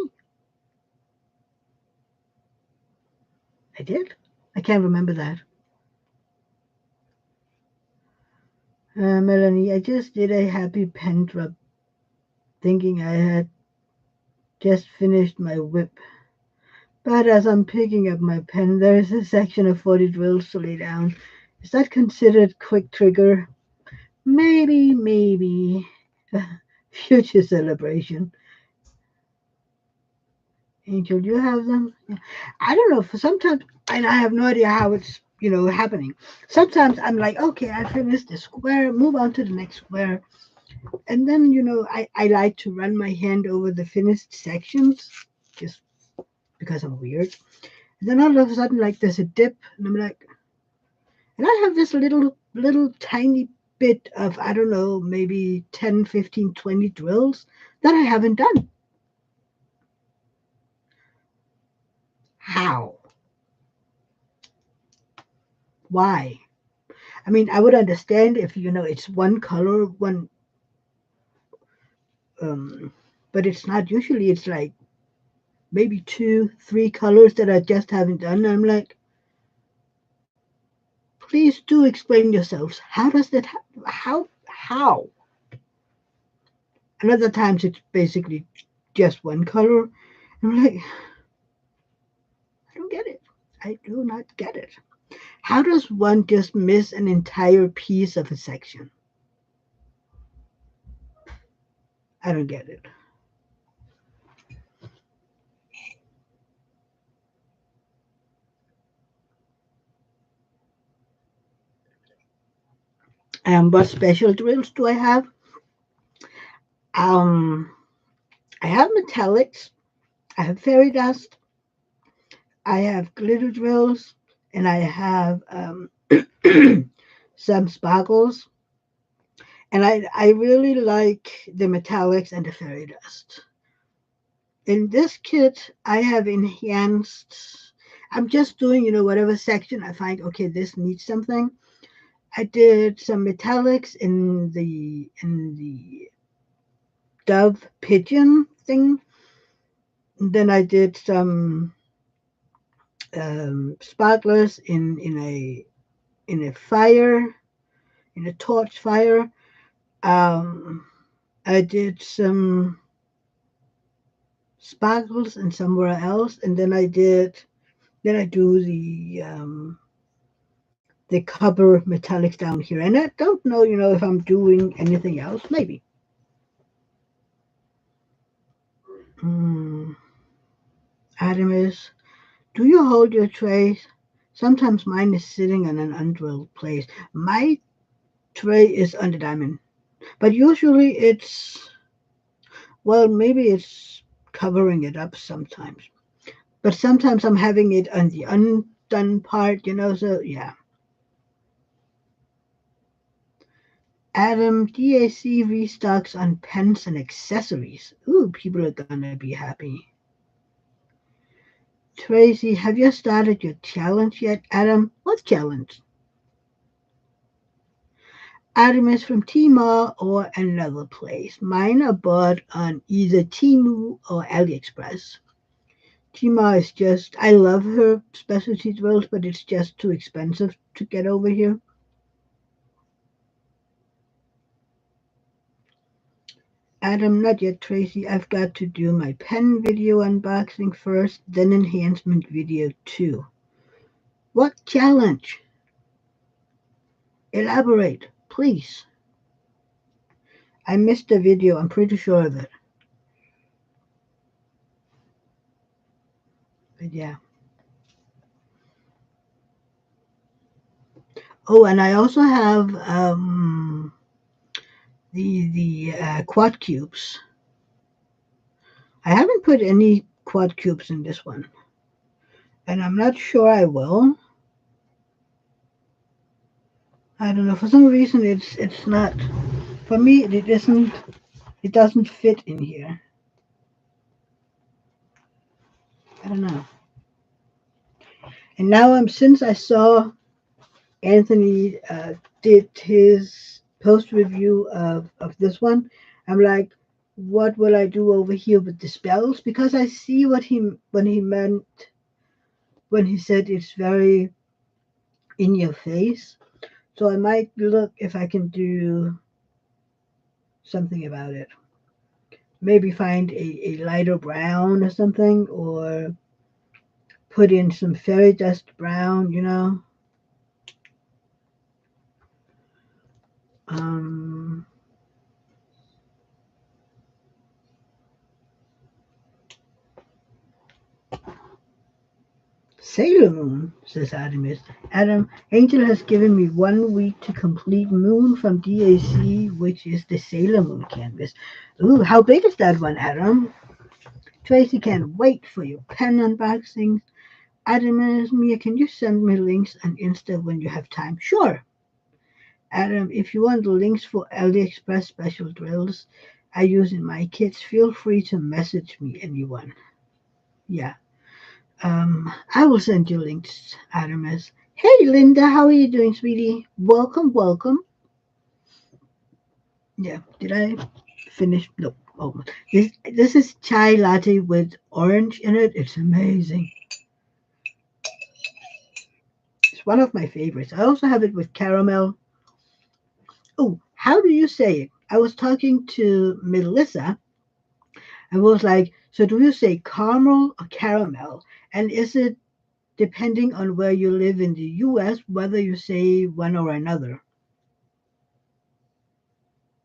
I did? I can't remember that. Melanie, I just did a happy pen drop thinking I had just finished my whip. But as I'm picking up my pen, there is a section of 40 drills to lay down. Is that considered quick trigger? Maybe. Future celebration. Angel, do you have them? Yeah. I don't know. For sometimes, and I have no idea how it's happening. Sometimes I'm like, okay, I finished the square, move on to the next square, and then I like to run my hand over the finished sections, just because I'm weird. And then all of a sudden, like there's a dip, and I'm like, and I have this little tiny bit of I don't know, maybe 10, 15, 20 drills that I haven't done. How? Why? I mean, I would understand if it's one color, one, um, but it's not. Usually, it's like maybe two, three colors that I just haven't done. I'm like, please do explain yourselves. How does that? How? And other times it's basically just one color. I'm like, I don't get it. I do not get it. How does one just miss an entire piece of a section? I don't get it. What special drills do I have? Um, I have metallics, I have fairy dust, I have glitter drills, and I have some sparkles. And I really like the metallics and the fairy dust. In this kit, I have enhanced. I'm just doing, whatever section I find, okay, this needs something. I did some metallics in the dove pigeon thing. And then I did some sparklers in a fire, in a torch fire. Um, I did some sparkles and somewhere else, and then I do the the copper metallics down here. And I don't know, if I'm doing anything else. Maybe. Hmm. Adamus, do you hold your trays? Sometimes mine is sitting in an undrilled place. My tray is under diamond, but usually maybe it's covering it up sometimes. But sometimes I'm having it on the undone part, so yeah. Adam, DAC restocks on pens and accessories. Ooh, people are gonna be happy. Tracy, have you started your challenge yet? Adam, what challenge? Adam is from Tmall or another place. Mine are bought on either Temu or AliExpress. Tmall is just, I love her specialty drills, but it's just too expensive to get over here. Adam, not yet, Tracy. I've got to do my pen video unboxing first, then enhancement video too. What challenge? Elaborate, please. I missed the video, I'm pretty sure of it. But yeah. Oh, and I also have the quad cubes. I haven't put any quad cubes in this one, and I'm not sure I will. I don't know. For some reason, it's not. For me, it isn't. It doesn't fit in here. I don't know. And now since I saw Anthony did his post review of this one, I'm like, what will I do over here with the spells? Because I see what he meant when he said it's very in your face. So I might look if I can do something about it. Maybe find a lighter brown or something, or put in some fairy dust brown. Um, Sailor Moon, says Artemis. Adam, Angel has given me 1 week to complete Moon from DAC, which is the Sailor Moon canvas. Ooh, how big is that one, Adam? Tracy can't wait for your pen unboxings. Adam, Mia, can you send me links on Insta when you have time? Sure. Adam, if you want the links for AliExpress special drills I use in my kits, feel free to message me, anyone. Yeah. I will send you links, Adamus. Hey, Linda, how are you doing, sweetie? Welcome, welcome. Yeah, did I finish? No. Oh, this is chai latte with orange in it. It's amazing. It's one of my favorites. I also have it with caramel. Oh, how do you say it? I was talking to Melissa and was like, so do you say caramel or caramel? And is it depending on where you live in the US, whether you say one or another?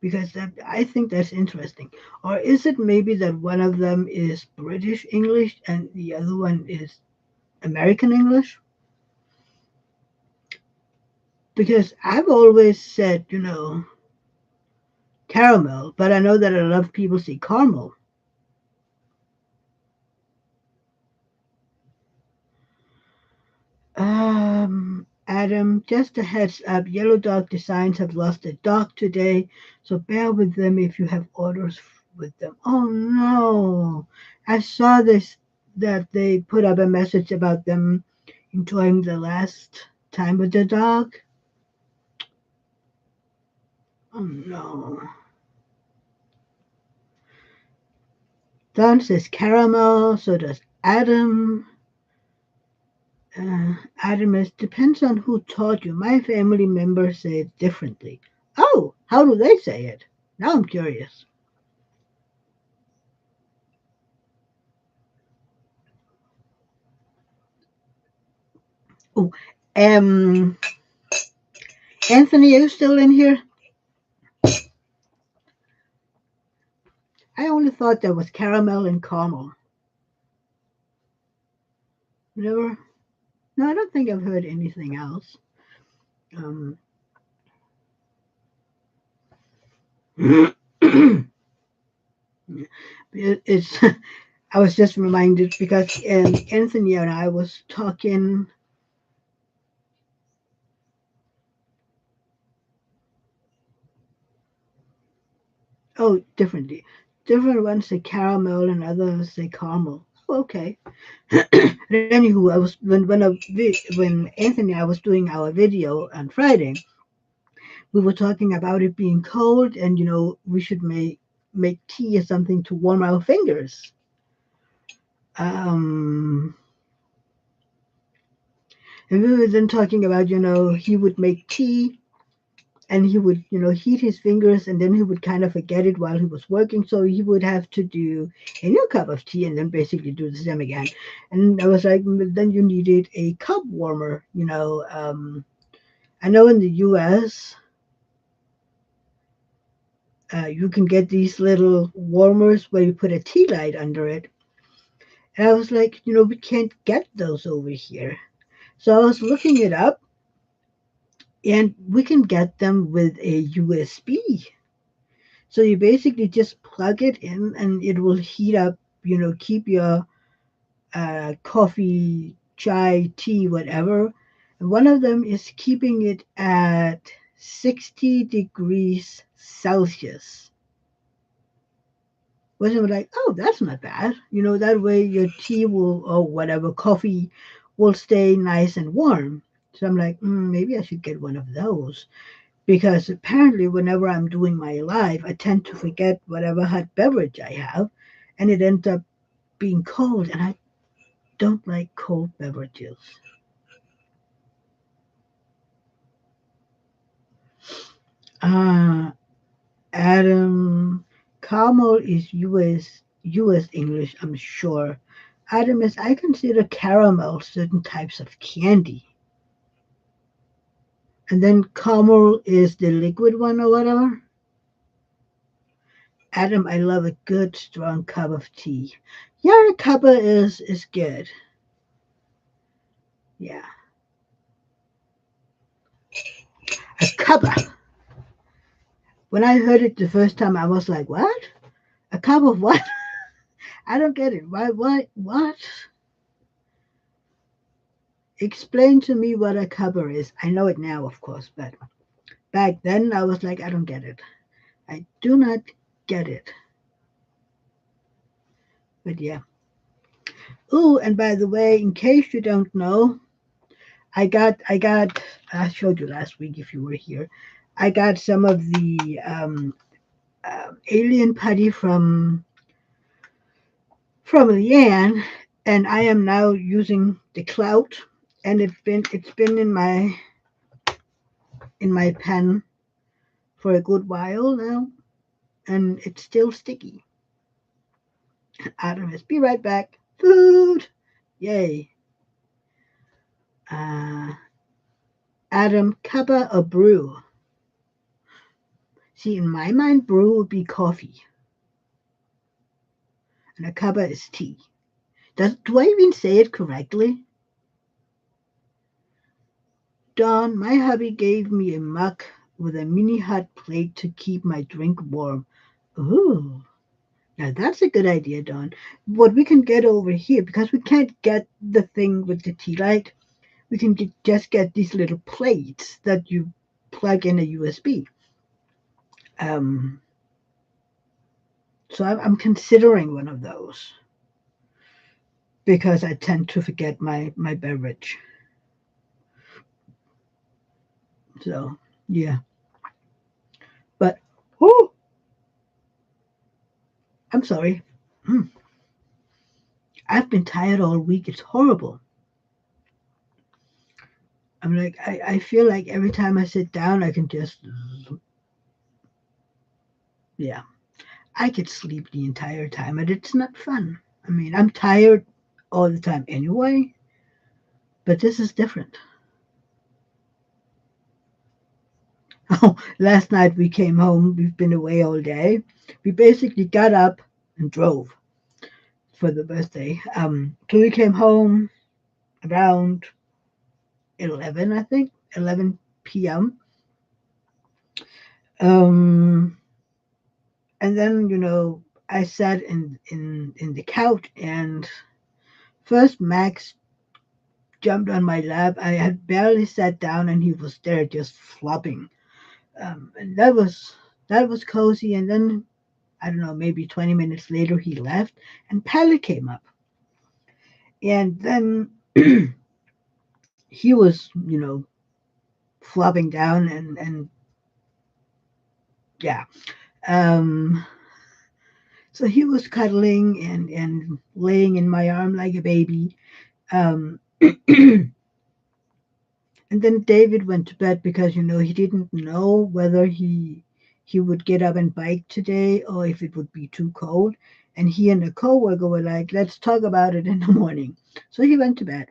Because I think that's interesting. Or is it maybe that one of them is British English and the other one is American English? Because I've always said, caramel, but I know that a lot of people say caramel. Adam, just a heads up, Yellow Dog Designs have lost a dog today, so bear with them if you have orders with them. Oh no! I saw this that they put up a message about them enjoying the last time with the dog. Oh no. Don says caramel, so does Adam. Adam is depends on who taught you. My family members say it differently. Oh, how do they say it? Now I'm curious. Oh, um, Anthony, are you still in here? I only thought there was caramel and caramel. Never. No, I don't think I've heard anything else. Um, it's. I was just reminded because Anthony and I was talking. Oh, differently. Different ones say caramel and others say caramel. Oh, okay. Anywho, I was when Anthony and I was doing our video on Friday, we were talking about it being cold, and we should make tea or something to warm our fingers. Um, and we were then talking about he would make tea and he would heat his fingers, and then he would kind of forget it while he was working, so he would have to do a new cup of tea and then basically do the same again. And I was like, then you needed a cup warmer. I know in the US you can get these little warmers where you put a tea light under it. And I was like, we can't get those over here. So I was looking it up, and we can get them with a USB. So you basically just plug it in and it will heat up, keep your coffee, chai, tea, whatever. And one of them is keeping it at 60 degrees Celsius. Which I'm like, oh, that's not bad. That way your tea will, or whatever, coffee will stay nice and warm. So I'm like, maybe I should get one of those. Because apparently, whenever I'm doing my live, I tend to forget whatever hot beverage I have, and it ends up being cold, and I don't like cold beverages. Uh, Adam, caramel is US English, I'm sure. Adam is, I consider caramel certain types of candy. And then caramel is the liquid one or whatever. Adam, I love a good strong cup of tea. Yeah, a cuppa is good. Yeah, a cuppa. When I heard it the first time, I was like, "What? A cup of what?" I don't get it. Why? What? Explain to me what a cuppa is. I know it now, of course, but back then I was like, I don't get it. I do not get it. But yeah. Oh, and by the way, in case you don't know, I got. I showed you last week if you were here. I got some of the alien putty from Leanne, and I am now using the clout, and it's been in my pen for a good while now, and it's still sticky. Adam is be right back. Food, yay. Uh, Adam, cuppa or brew? See, in my mind, brew would be coffee, and a cuppa is tea. Do I even say it correctly? Dawn, my hubby gave me a mug with a mini hot plate to keep my drink warm. Ooh, now that's a good idea, Dawn. What we can get over here, because we can't get the thing with the tea light, we can just get these little plates that you plug in a USB. Um, so I'm considering one of those because I tend to forget my beverage. So yeah, but oh, I'm sorry. I've been tired all week. It's horrible. I'm like, I feel like every time I sit down, I can just, yeah, I could sleep the entire time, and it's not fun. I mean, I'm tired all the time anyway, but this is different. Oh, last night we came home. We've been away all day. We basically got up and drove for the birthday. So we came home around 11, I think, 11 p.m. Um, and then, I sat in the couch, and first Max jumped on my lap. I had barely sat down, and he was there just flopping. And that was cozy. And then I don't know, maybe 20 minutes later he left, and Pelle came up, and then he was flopping down, and yeah. Um, so he was cuddling and laying in my arm like a baby. And then David went to bed because he didn't know whether he would get up and bike today or if it would be too cold. And he and a coworker were like, "Let's talk about it in the morning." So he went to bed.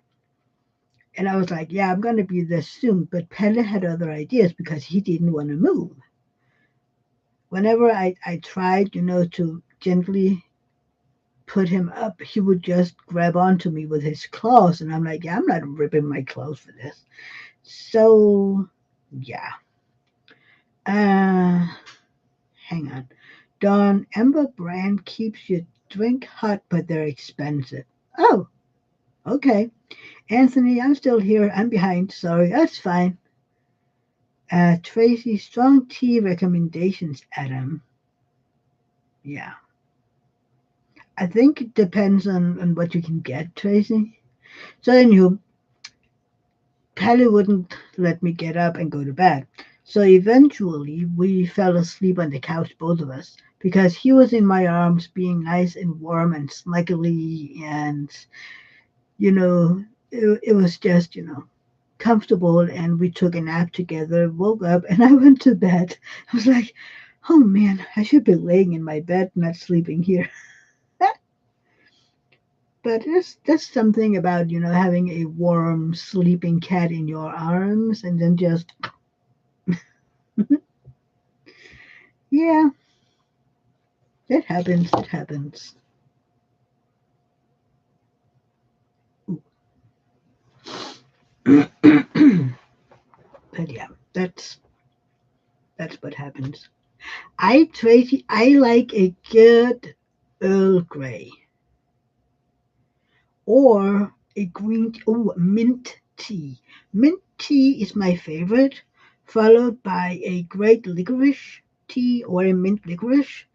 And I was like, "Yeah, I'm gonna be there soon." But Pelle had other ideas because he didn't want to move. Whenever I tried, to gently put him up, he would just grab onto me with his claws. And I'm like, "Yeah, I'm not ripping my clothes for this." So, yeah. Uh, Hang on. Dawn, Ember brand keeps your drink hot, but they're expensive. Oh, okay. Anthony, I'm still here. I'm behind. Sorry. That's fine. Tracy, strong tea recommendations, Adam. Yeah. I think it depends on what you can get, Tracy. So, anywho, Pally wouldn't let me get up and go to bed. So eventually we fell asleep on the couch, both of us, because he was in my arms being nice and warm and snuggly, and, it was just, comfortable. And we took a nap together, woke up, and I went to bed. I was like, "Oh man, I should be laying in my bed, not sleeping here." But there's something about, having a warm sleeping cat in your arms and then just, yeah, it happens. It happens. But yeah, that's what happens. Tracy, I like a good Earl Grey or a green tea. Oh, mint tea. Mint tea is my favorite, followed by a great licorice tea or a mint licorice.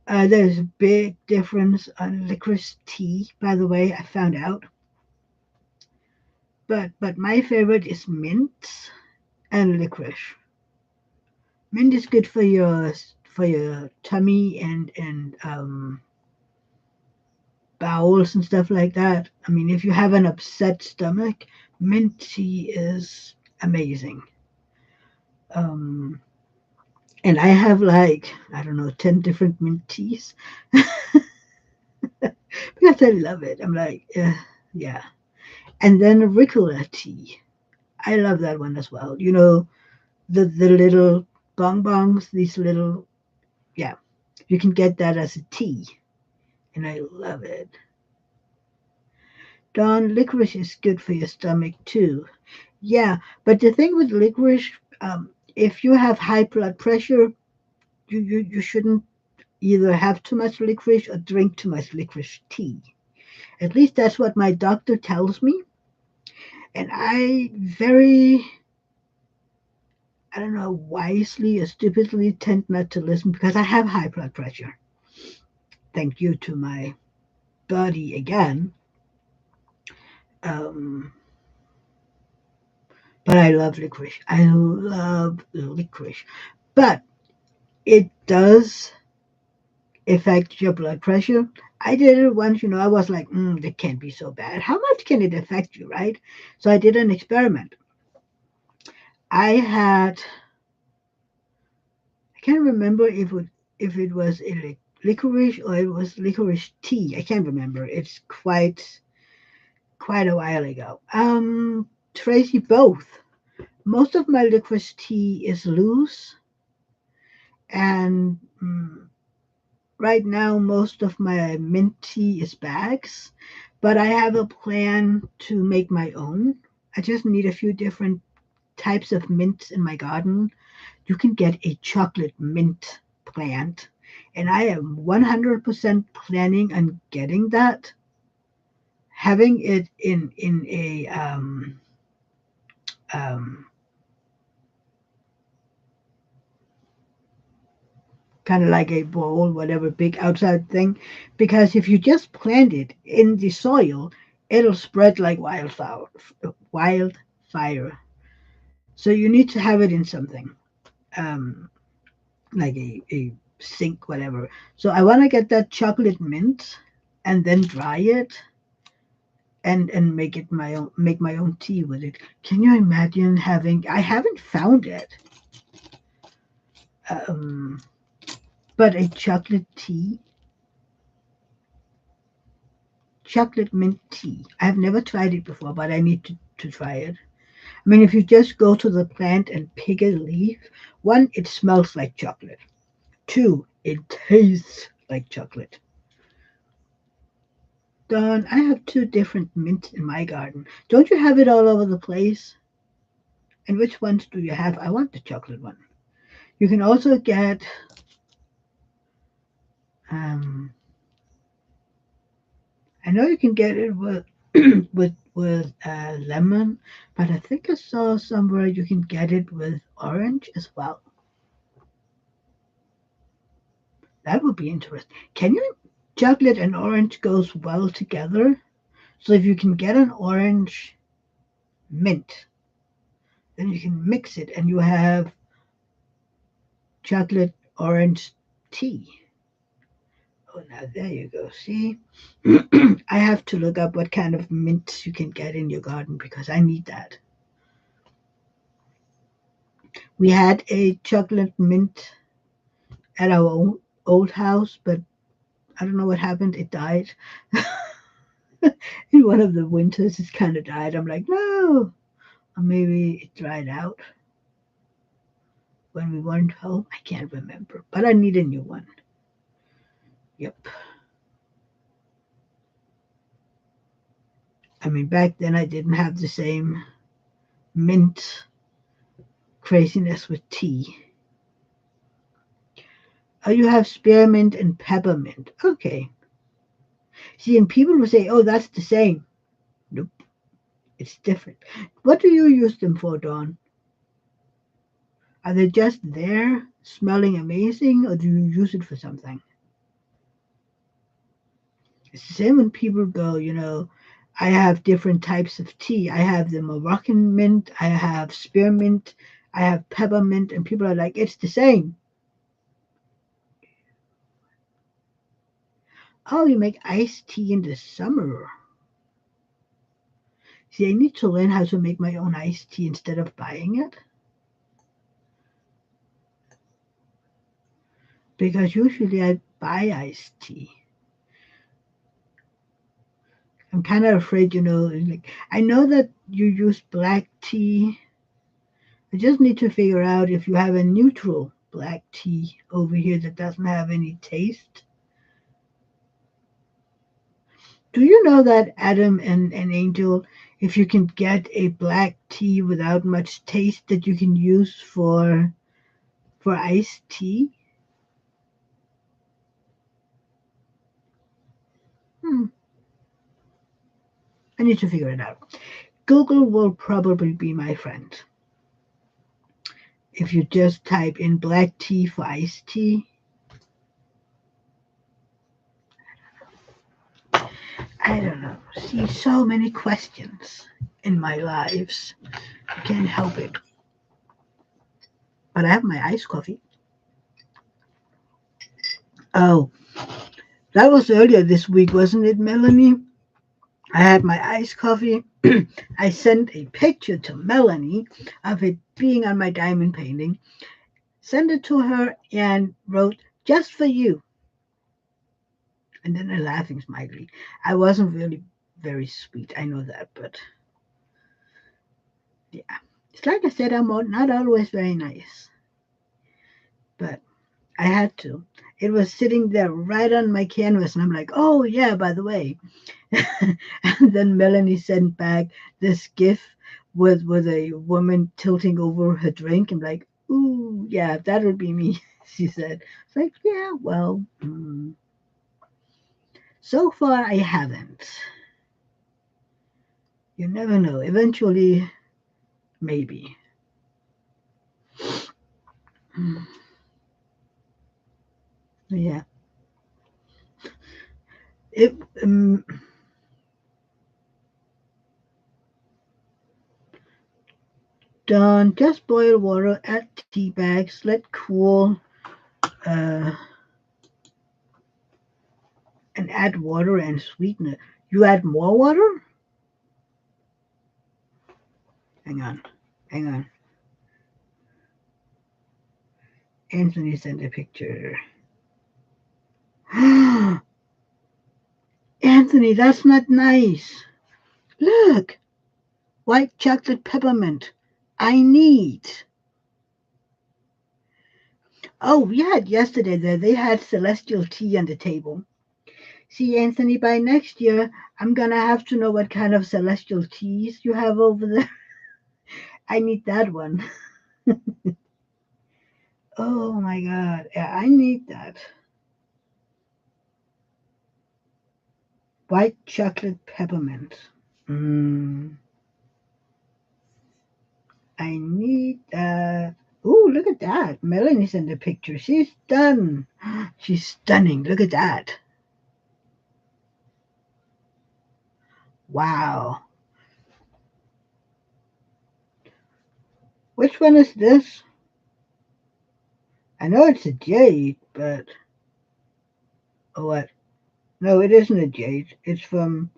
There's a big difference on licorice tea, by the way. I found out, but my favorite is mint and licorice. Mint is good for your tummy and bowels and stuff like that. I mean, if you have an upset stomach, mint tea is amazing. Um, and I have like I don't know 10 different mint teas because I love it. I'm like, yeah. And then Ricola tea. I love that one as well. The little bonbons, these little, yeah, you can get that as a tea, and I love it. Dawn, licorice is good for your stomach too. Yeah, but the thing with licorice, if you have high blood pressure, you shouldn't either have too much licorice or drink too much licorice tea. At least that's what my doctor tells me, and I don't know, wisely or stupidly tend not to listen because I have high blood pressure. Thank you to my body again. Um, but I love licorice. I love licorice. But it does affect your blood pressure. I did it once, I was like, that can't be so bad. How much can it affect you, right? So I did an experiment. I had, I can't remember if it was a licorice or it was licorice tea. I can't remember. It's quite a while ago. Tracy, both. Most of my licorice tea is loose, and right now most of my mint tea is bags. But I have a plan to make my own. I just need a few different types of mints in my garden. You can get a chocolate mint plant, and I am 100% planning on getting that, having it in a um, kind of like a bowl, whatever, big outside thing, because if you just plant it in the soil, it'll spread like wildfire. Wildfire. So you need to have it in something, um, like a sink, whatever. So I want to get that chocolate mint and then dry it and make it my own, make my own tea with it. Can you imagine having? I haven't found it, um, but a chocolate tea, chocolate mint tea. I've never tried it before, but I need to try it. I mean, if you just go to the plant and pick a leaf, one, it smells like chocolate. Two, it tastes like chocolate. Don, I have two different mints in my garden. Don't you have it all over the place? And which ones do you have? I want the chocolate one. You can also get um, I know you can get it with with lemon, but I think I saw somewhere you can get it with orange as well. That would be interesting. Can you? Chocolate and orange goes well together. So if you can get an orange mint, then you can mix it and you have chocolate orange tea. Oh, now there you go. See, I have to look up what kind of mints you can get in your garden because I need that. We had a chocolate mint at our old house, but I don't know what happened. It died. In one of the winters, it kind of died. I'm like, no. Or maybe it dried out when we weren't home. I can't remember, but I need a new one. Yep. I mean, back then I didn't have the same mint craziness with tea. Oh, you have spearmint and peppermint. Okay. See, and people will say, oh, that's the same. Nope, it's different. What do you use them for, Dawn? Are they just there smelling amazing, or do you use it for something? It's the same when people go, I have different types of tea. I have the Moroccan mint, I have spearmint, I have peppermint, and people are like, it's the same. Oh, you make iced tea in the summer. See, I need to learn how to make my own iced tea instead of buying it. Because usually I buy iced tea. I'm kind of afraid, like I know that you use black tea. I just need to figure out if you have a neutral black tea over here that doesn't have any taste. Do you know that, Adam and Angel, if you can get a black tea without much taste that you can use for iced tea? Hmm, I need to figure it out. Google will probably be my friend. If you just type in black tea for iced tea, I don't know. See, so many questions in my lives. I can't help it. But I have my iced coffee. Oh, that was earlier this week, wasn't it, Melanie? I had my iced coffee. I sent a picture to Melanie of it being on my diamond painting, sent it to her, and wrote, just for you. And then a laughing smiley. I wasn't really very sweet. I know that, but yeah. It's like I said, I'm not always very nice, but I had to. It was sitting there right on my canvas, and I'm like, oh, yeah, by the way. And then Melanie sent back this gif with a woman tilting over her drink. I'm like, ooh, yeah, that would be me, she said. It's like, yeah, well, so far I haven't. You never know. Eventually, maybe. Yeah. It, um, Done. Just boil water, add tea bags, let cool, uh, and add water and sweeten it. You add more water? Hang on. Hang on. Anthony sent a picture. Anthony, that's not nice. Look, white chocolate peppermint. I need. Oh, we had yesterday there. They had celestial tea on the table. See, Anthony, by next year, I'm gonna have to know what kind of celestial teas you have over there. I need that one. Oh my God. Yeah, I need that. White chocolate peppermint. Mm, I need that. Ooh, look at that. Melanie's in the picture. She's done. She's stunning. Look at that. Wow. Which one is this? I know it's a jade, but oh, what? No, it isn't a jade. It's from.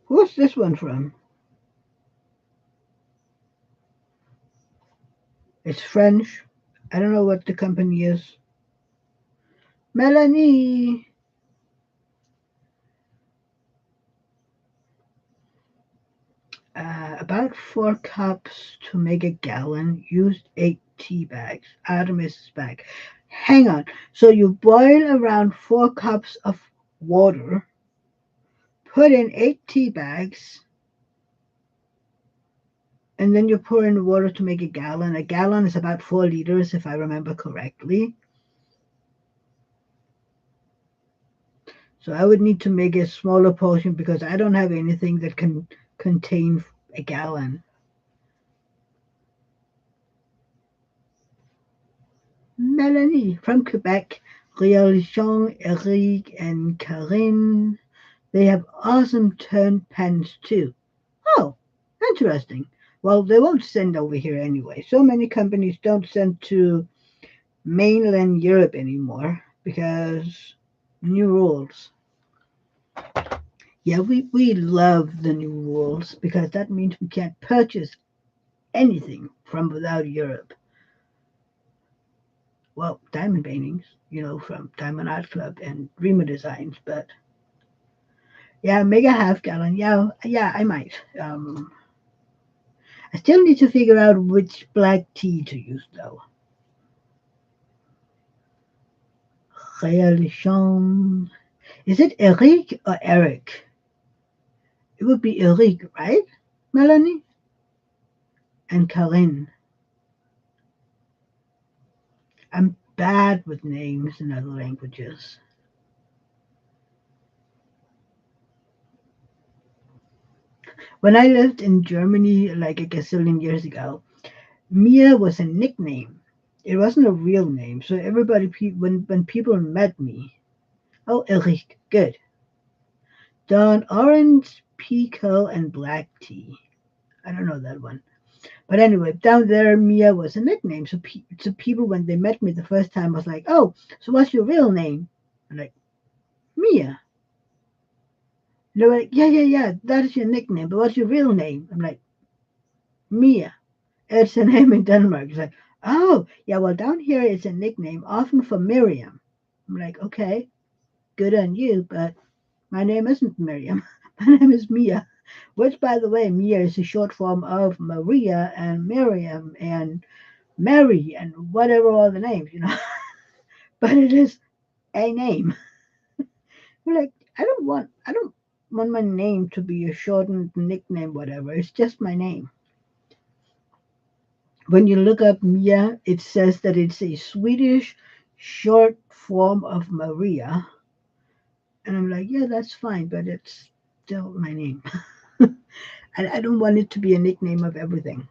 Who's this one from? It's French. I don't know what the company is. Melanie. About 4 cups to make a gallon. Used 8 tea bags. Artemis bag. Hang on. So you boil around 4 cups of water, put in 8 tea bags, and then you pour in the water to make a gallon. A gallon is about 4 liters, if I remember correctly. So I would need to make a smaller portion because I don't have anything that can contain a gallon. Melanie from Quebec, Réalisation, Eric, and Karine. They have awesome turned pens too. Oh, interesting. Well, they won't send over here anyway. So many companies don't send to mainland Europe anymore because new rules. Yeah, we love the new rules because that means we can't purchase anything from without Europe. Well, diamond paintings, from Diamond Art Club and Dreamer Designs, but yeah, make a half gallon. Yeah, yeah, I might. I still need to figure out which black tea to use though. Réalisation. Is it Eric or Eric? It would be Eric, right? Melanie and Karine. I'm bad with names in other languages. When I lived in Germany like a gazillion years ago, Mia was a nickname. It wasn't a real name. So everybody, when people met me, oh, Eric, good. Don orange, pekoe, and black tea. I don't know that one. But anyway, down there, Mia was a nickname. So people, when they met me the first time, was like, oh, so what's your real name? I'm like, Mia. And they were like, yeah, yeah, yeah, that is your nickname. But what's your real name? I'm like, Mia. It's a name in Denmark. It's like, oh, yeah, well, down here it's a nickname, often for Miriam. I'm like, okay, good on you, but My name isn't Miriam. My name is Mia, which, by the way, Mia is a short form of Maria and Miriam and Mary and whatever all the names. But it is a name. We're like, I don't want my name to be a shortened nickname, whatever. It's just my name. When you look up Mia, it says that it's a Swedish short form of Maria. And I'm like, yeah, that's fine, but it's still my name. And I don't want it to be a nickname of everything,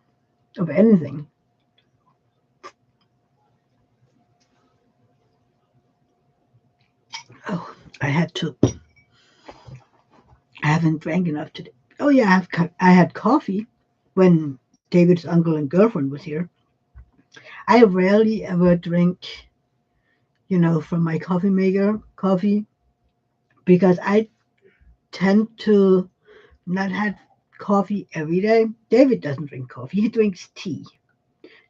of anything. Oh, I had to. I haven't drank enough today. Oh yeah, I had coffee when David's uncle and girlfriend was here. I rarely ever drink, from my coffee maker coffee because I tend to not have coffee every day. David doesn't drink coffee; he drinks tea.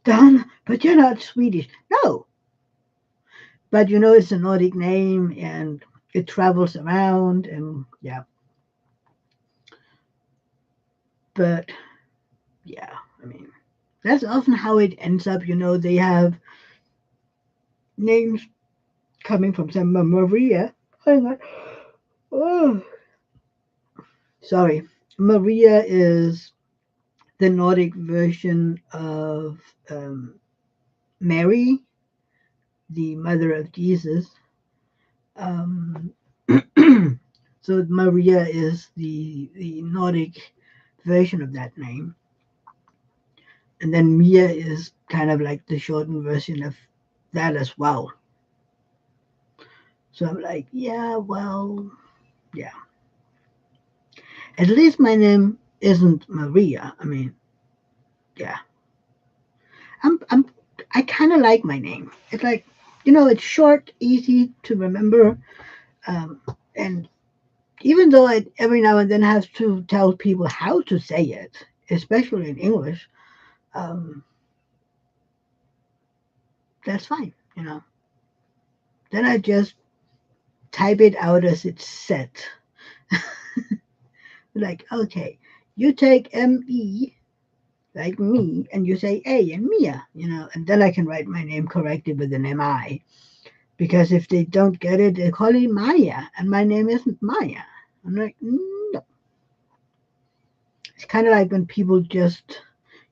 Don, but you're not Swedish. No, but it's a Nordic name and it travels around and yeah. But yeah, I mean that's often how it ends up. They have names coming from some Maria. Hang on. Oh, sorry. Maria is the Nordic version of Mary, the mother of Jesus. Um, so Maria is the Nordic version of that name. And then Mia is kind of like the shortened version of that as well. So I'm like, yeah, well, yeah. At least my name isn't Maria. I mean, yeah. I'm I kind of like my name. It's like, it's short, easy to remember, um, and even though I every now and then have to tell people how to say it, especially in English, um, that's fine. Then I just type it out as it's set. Like, okay, you take M-E, like me, and you say A and Mia, and then I can write my name correctly with an M-I. Because if they don't get it, they call it Maya, and my name isn't Maya. I'm like, no. It's kind of like when people just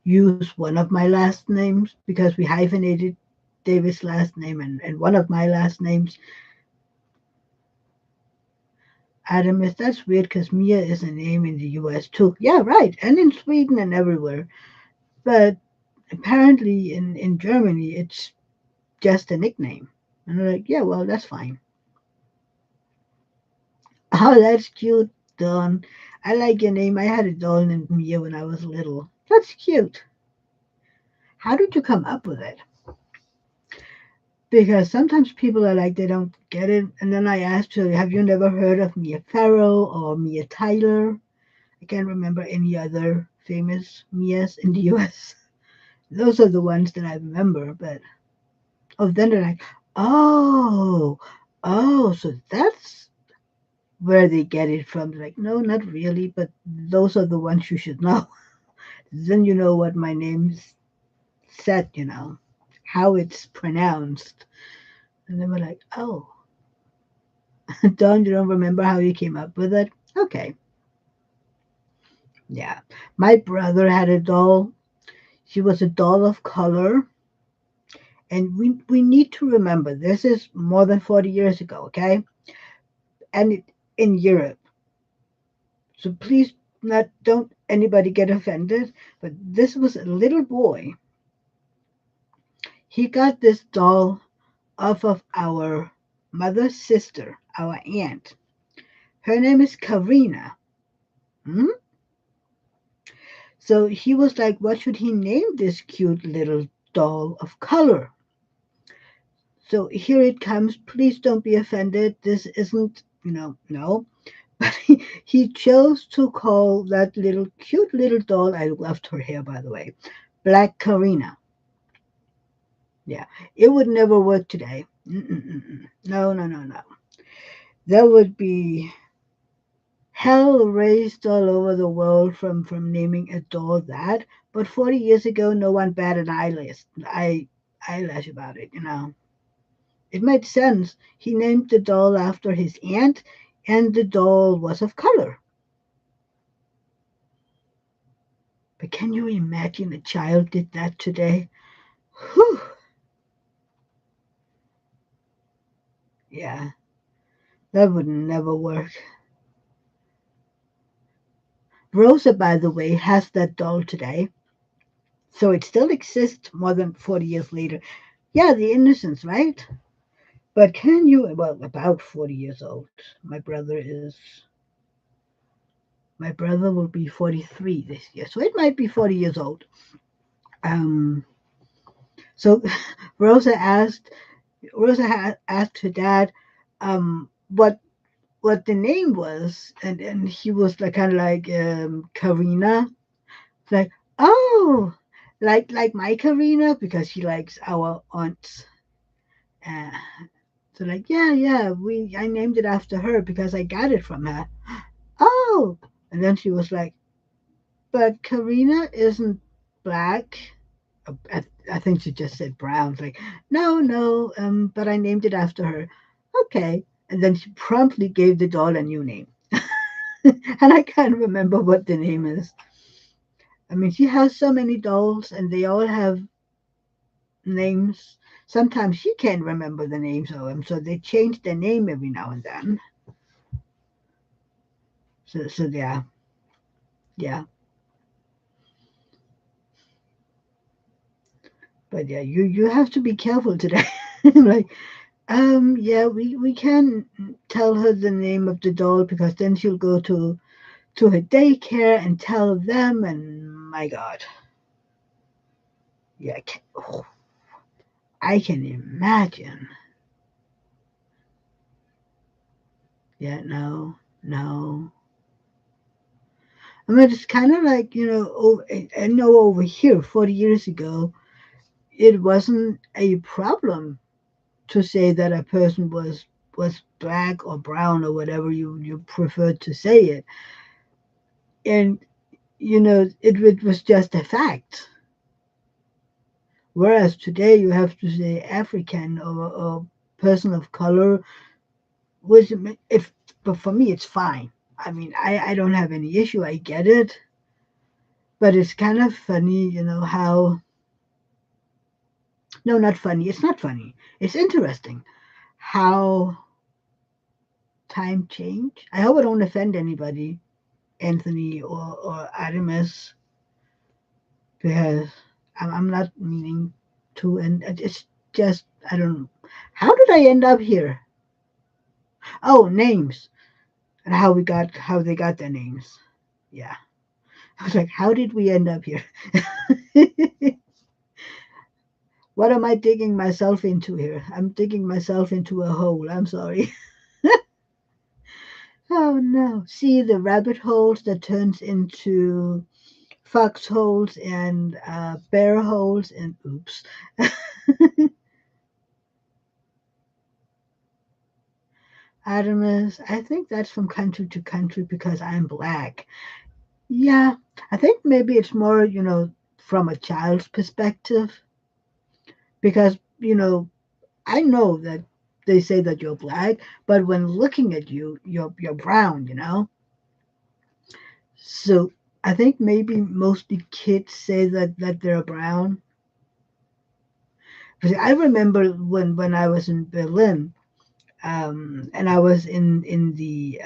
use one of my last names because we hyphenated David's last name and one of my last names. Adam is that's weird because Mia is a name in the US too. Yeah, right. And in Sweden and everywhere. But apparently in Germany it's just a nickname. And I'm like, yeah, well, that's fine. Oh, that's cute, Dawn. I like your name. I had a doll named Mia when I was little. That's cute. How did you come up with it? Because sometimes people are like, they don't get it. And then I asked her, have you never heard of Mia Farrow or Mia Tyler? I can't remember any other famous Mias in the US. Those are the ones that I remember. But, oh, then they're like, oh, so that's where they get it from. They're like, no, not really, but those are the ones you should know. Then you know what my name's said, how it's pronounced. And they were like, oh, Don, you don't remember how you came up with it? Okay. Yeah. My brother had a doll. She was a doll of color. And we need to remember this is more than 40 years ago, okay? And in Europe. So please don't anybody get offended. But this was a little boy. He got this doll off of our mother's sister, our aunt. Her name is Karina. Hmm? So he was like, what should he name this cute little doll of color? So here it comes. Please don't be offended. This isn't, no. But he chose to call that little cute little doll, I loved her hair, by the way, Black Karina. Yeah, it would never work today. Mm-mm-mm-mm. No, no, no, no. That would be Hell raised all over the world from naming a doll that, but 40 years ago, no one batted an eyelash about it, you know. It made sense. He named the doll after his aunt, and the doll was of color. But can you imagine a child did that today? Whew. Yeah, that would never work. Rosa, by the way, has that doll today, so it still exists more than 40 years later. Yeah, the innocence, right? But can you, well, about 40 years old. My brother will be 43 this year, so it might be 40 years old. Um, so Rosa asked, asked her dad, what the name was, and he was like kind of like Karina, like, oh, like my Karina, because he likes our aunts. Uh, so like, yeah, we I named it after her because I got it from her. Oh, and then she was like, but Karina isn't black. I think she just said brown. Like, no, but I named it after her. Okay. And then she promptly gave the doll a new name. And I can't remember what the name is. I mean, she has so many dolls and they all have names. Sometimes she can't remember the names of them, so they change their name every now and then. So yeah, yeah. But yeah, you have to be careful today. Like, yeah, we can tell her the name of the doll because then she'll go to her daycare and tell them, and my God, yeah, oh, I can imagine. Yeah, no, no. I mean, it's kind of like, I know over here, 40 years ago, it wasn't a problem to say that a person was black or brown or whatever you preferred to say it, and it was just a fact. Whereas today you have to say African or person of color, which if but for me it's fine. I mean, I don't have any issue. I get it, but it's kind of funny, how no, not funny. It's not funny. It's interesting how time change. I hope I don't offend anybody, Anthony or Artemis, because I'm not meaning to, and it's just I don't. How did I end up here? Oh, names and how they got their names. Yeah, I was like, how did we end up here? What am I digging myself into here? I'm digging myself into a hole. I'm sorry. Oh no! See the rabbit holes that turns into foxholes and bear holes and oops. Adamus, I think that's from country to country because I'm black. Yeah, I think maybe it's more, from a child's perspective because, I know that they say that you're black, but when looking at you, you're brown. So I think maybe mostly kids say that they're brown. Because I remember when I was in Berlin, and I was in the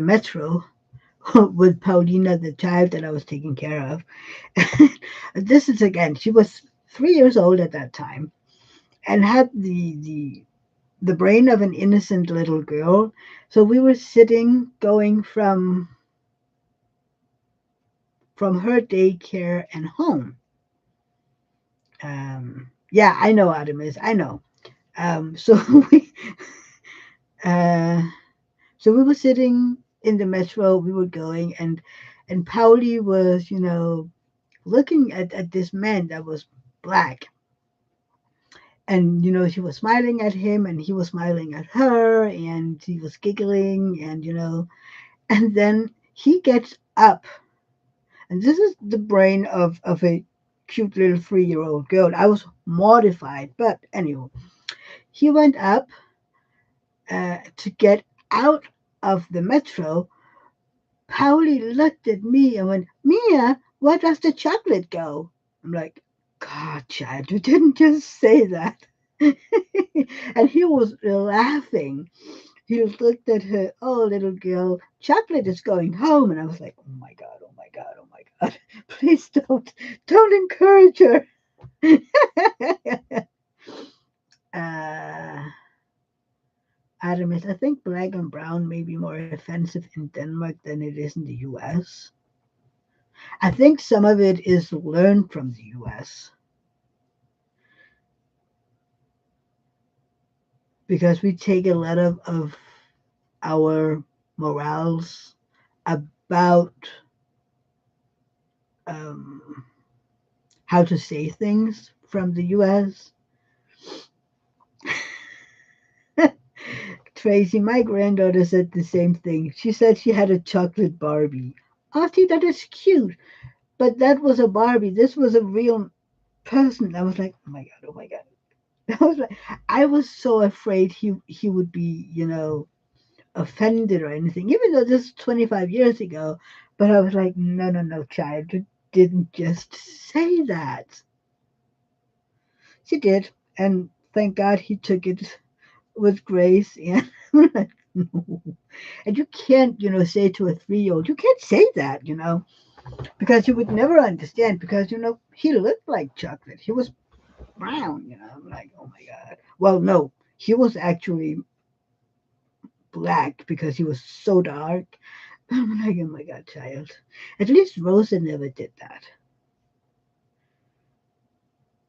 metro with Paulina, the child that I was taking care of. This is again, she was 3 years old at that time and had the brain of an innocent little girl. So we were sitting, going from her daycare and home. Yeah, I know, Artemis. I know. So we uh, so we were sitting in the metro. We were going, and Pauli was, looking at this man that was black, And she was smiling at him, and he was smiling at her, and he was giggling, and then he gets up, and this is the brain of a cute little 3-year-old girl. I was mortified, but anyway, he went up to get out of the metro. Pauli looked at me and went, Mia, where does the chocolate go? I'm like, God, child, you didn't just say that. And he was laughing. He looked at her, oh, little girl, chocolate is going home. And I was like, oh my God, oh my God, oh my God. Please don't encourage her. uh, Adamus, I think black and brown may be more offensive in Denmark than it is in the US. I think some of it is learned from the US because we take a lot of our morals about um, how to say things from the US. Tracy, my granddaughter said the same thing. She said she had a chocolate Barbie. Auntie, that is cute. But that was a Barbie. This was a real person. I was like, oh my God, oh my God. I was so afraid he would be, offended or anything, even though this is 25 years ago. But I was like, no, no, no, child, you didn't just say that. She did. And thank God he took it with grace. And no. And you can't, say to a 3-year-old, you can't say that, because you would never understand because, he looked like chocolate. He was brown, I'm like, oh my God. Well, no, he was actually black because he was so dark. I'm like, oh my God, child. At least Rosa never did that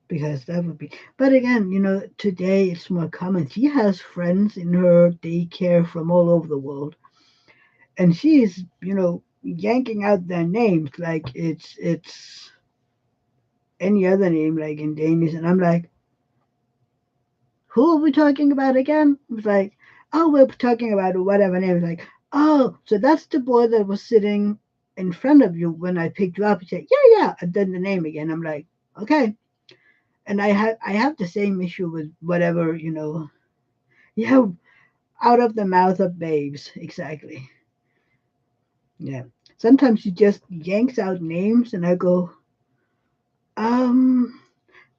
because that would be. But again, today it's more common. She has friends in her daycare from all over the world, and she's, yanking out their names like it's any other name, like in Danish, and I'm like, who are we talking about again? It was like, oh, we're talking about whatever name. It's like, oh, so that's the boy that was sitting in front of you when I picked you up. He said, yeah, yeah, and then the name again. I'm like, okay. And I have the same issue with whatever, yeah, out of the mouth of babes. Exactly. Yeah. Sometimes she just yanks out names and I go, um,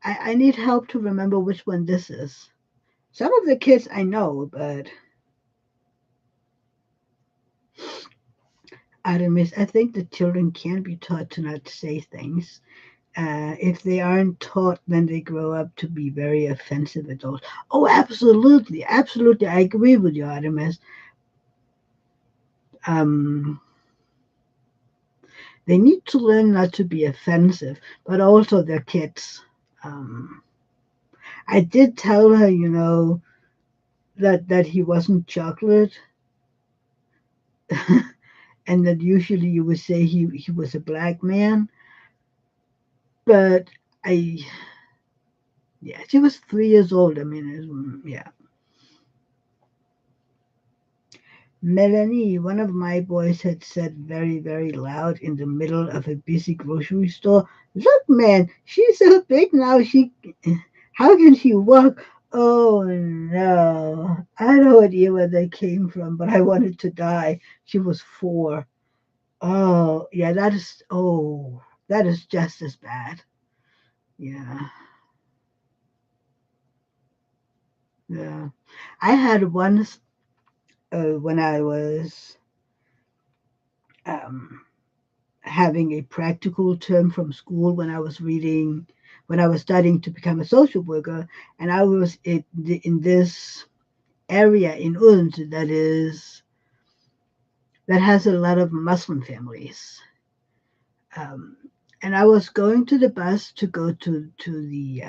I need help to remember which one this is. Some of the kids I know, but Artemis, I think the children can be taught to not say things. If they aren't taught, then they grow up to be very offensive adults. Oh, absolutely, absolutely, I agree with you, Artemis. Um, they need to learn not to be offensive, but also they're kids. Um, I did tell her, that he wasn't chocolate, and that usually you would say he was a black man, but I yeah, she was 3 years old. I mean, yeah. Melanie, one of my boys had said very, very loud in the middle of a busy grocery store, look, man, she's so big now, how can she walk? Oh, no. I had no idea where they came from, but I wanted to die. She was 4. Oh, yeah, that is just as bad. Yeah, yeah. I had once, when I was, um, having a practical term from school when I was studying to become a social worker, and I was in this area in Odense that has a lot of Muslim families. Um, and I was going to the bus to go to the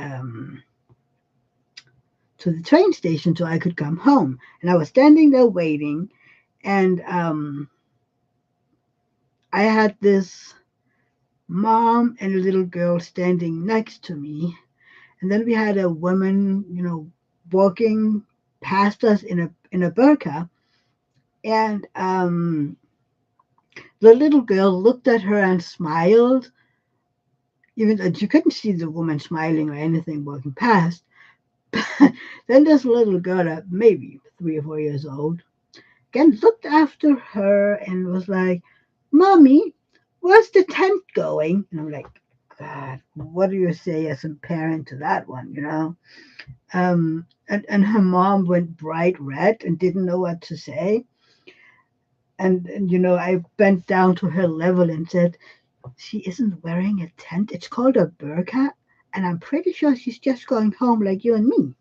train station so I could come home. And I was standing there waiting, and I had this mom and a little girl standing next to me. And then we had a woman, walking past us in a burqa, and the little girl looked at her and smiled, even though you couldn't see the woman smiling or anything walking past. Then this little girl, maybe 3 or 4 years old, again looked after her and was like, "Mommy, where's the tent going?" And I'm like, God, what do you say as a parent to that one? And her mom went bright red and didn't know what to say. And I bent down to her level and said, "She isn't wearing a tent. It's called a burqa, and I'm pretty sure she's just going home like you and me."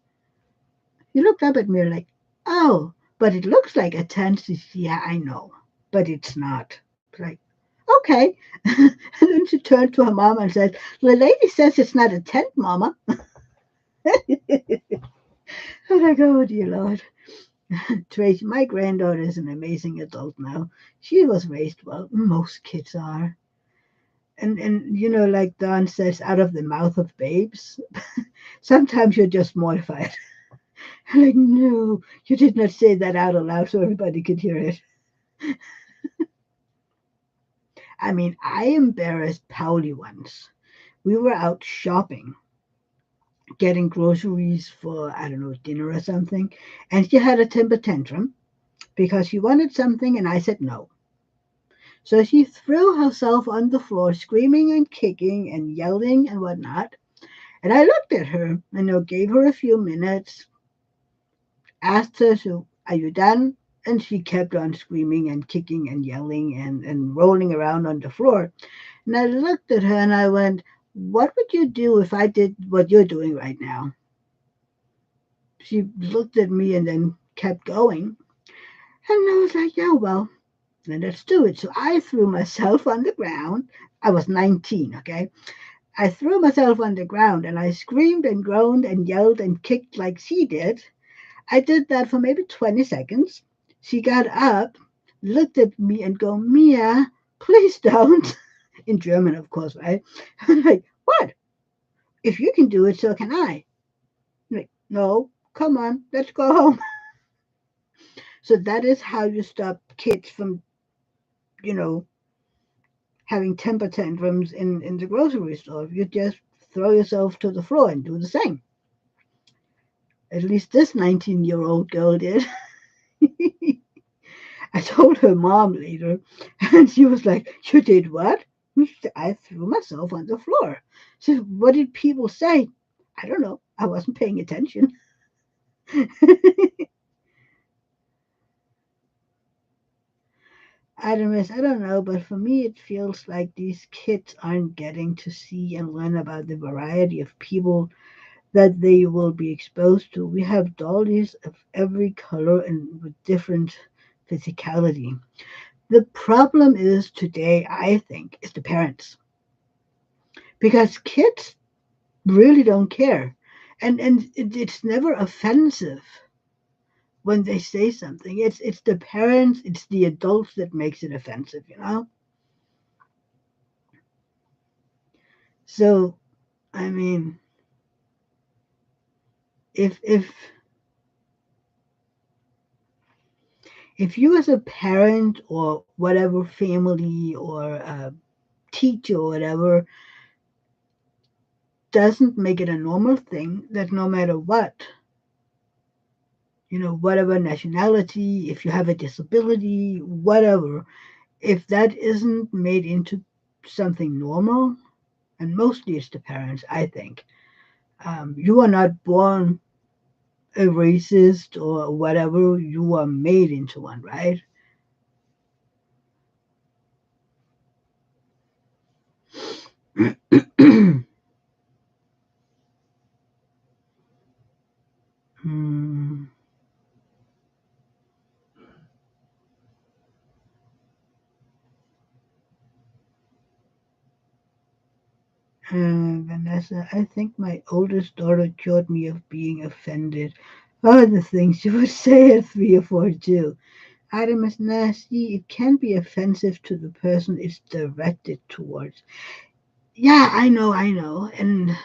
He looked up at me like, "Oh, but it looks like a tent." She said, "Yeah, I know, but it's not." Like, okay. And then she turned to her mom and said, "The lady says it's not a tent, Mama." I'm like, oh, dear Lord. Tracy, my granddaughter is an amazing adult now. She was raised well. Most kids are. And like Don says, out of the mouth of babes, sometimes you're just mortified. I'm like, no, you did not say that out aloud so everybody could hear it. I mean, I embarrassed Pauli once. We were out shopping, getting groceries for, I don't know, dinner or something, and she had a temper tantrum because she wanted something and I said no. So she threw herself on the floor, screaming and kicking and yelling and whatnot. And I looked at her and gave her a few minutes, asked her, "So, are you done?" And she kept on screaming and kicking and yelling and rolling around on the floor. And I looked at her and I went, "What would you do if I did what you're doing right now?" She looked at me and then kept going. And I was like, "Yeah, well, then let's do it." So I threw myself on the ground. I was 19, okay? I threw myself on the ground and I screamed and groaned and yelled and kicked like she did. I did that for maybe 20 seconds. She got up, looked at me and go, "Mia, please don't." In German, of course, right? I'm like, "What? If you can do it, so can I." I'm like, "No, come on, let's go home." So that is how you stop kids from, you know, having temper tantrums in the grocery store. You just throw yourself to the floor and do the same. At least this 19-year-old girl did. I told her mom later, and she was like, "You did what?" "I threw myself on the floor." She said, "What did people say?" "I don't know. I wasn't paying attention." Adamus, I don't know, but for me it feels like these kids aren't getting to see and learn about the variety of people that they will be exposed to. We have dollies of every color and with different physicality. The problem is today, I think, is the parents. Because kids really don't care. And it's never offensive when they say something. It's the parents, it's the adults that makes it offensive. So I mean, if if you as a parent or whatever family or a teacher or whatever doesn't make it a normal thing that no matter what, whatever nationality, if you have a disability, whatever, if that isn't made into something normal, and mostly it's the parents, I think, you are not born a racist or whatever, you are made into one, right? Hmm. Vanessa, I think my oldest daughter cured me of being offended. Oh, the things she would say at 3 or 4 too. Adam is nasty. It can be offensive to the person it's directed towards. Yeah, I know. And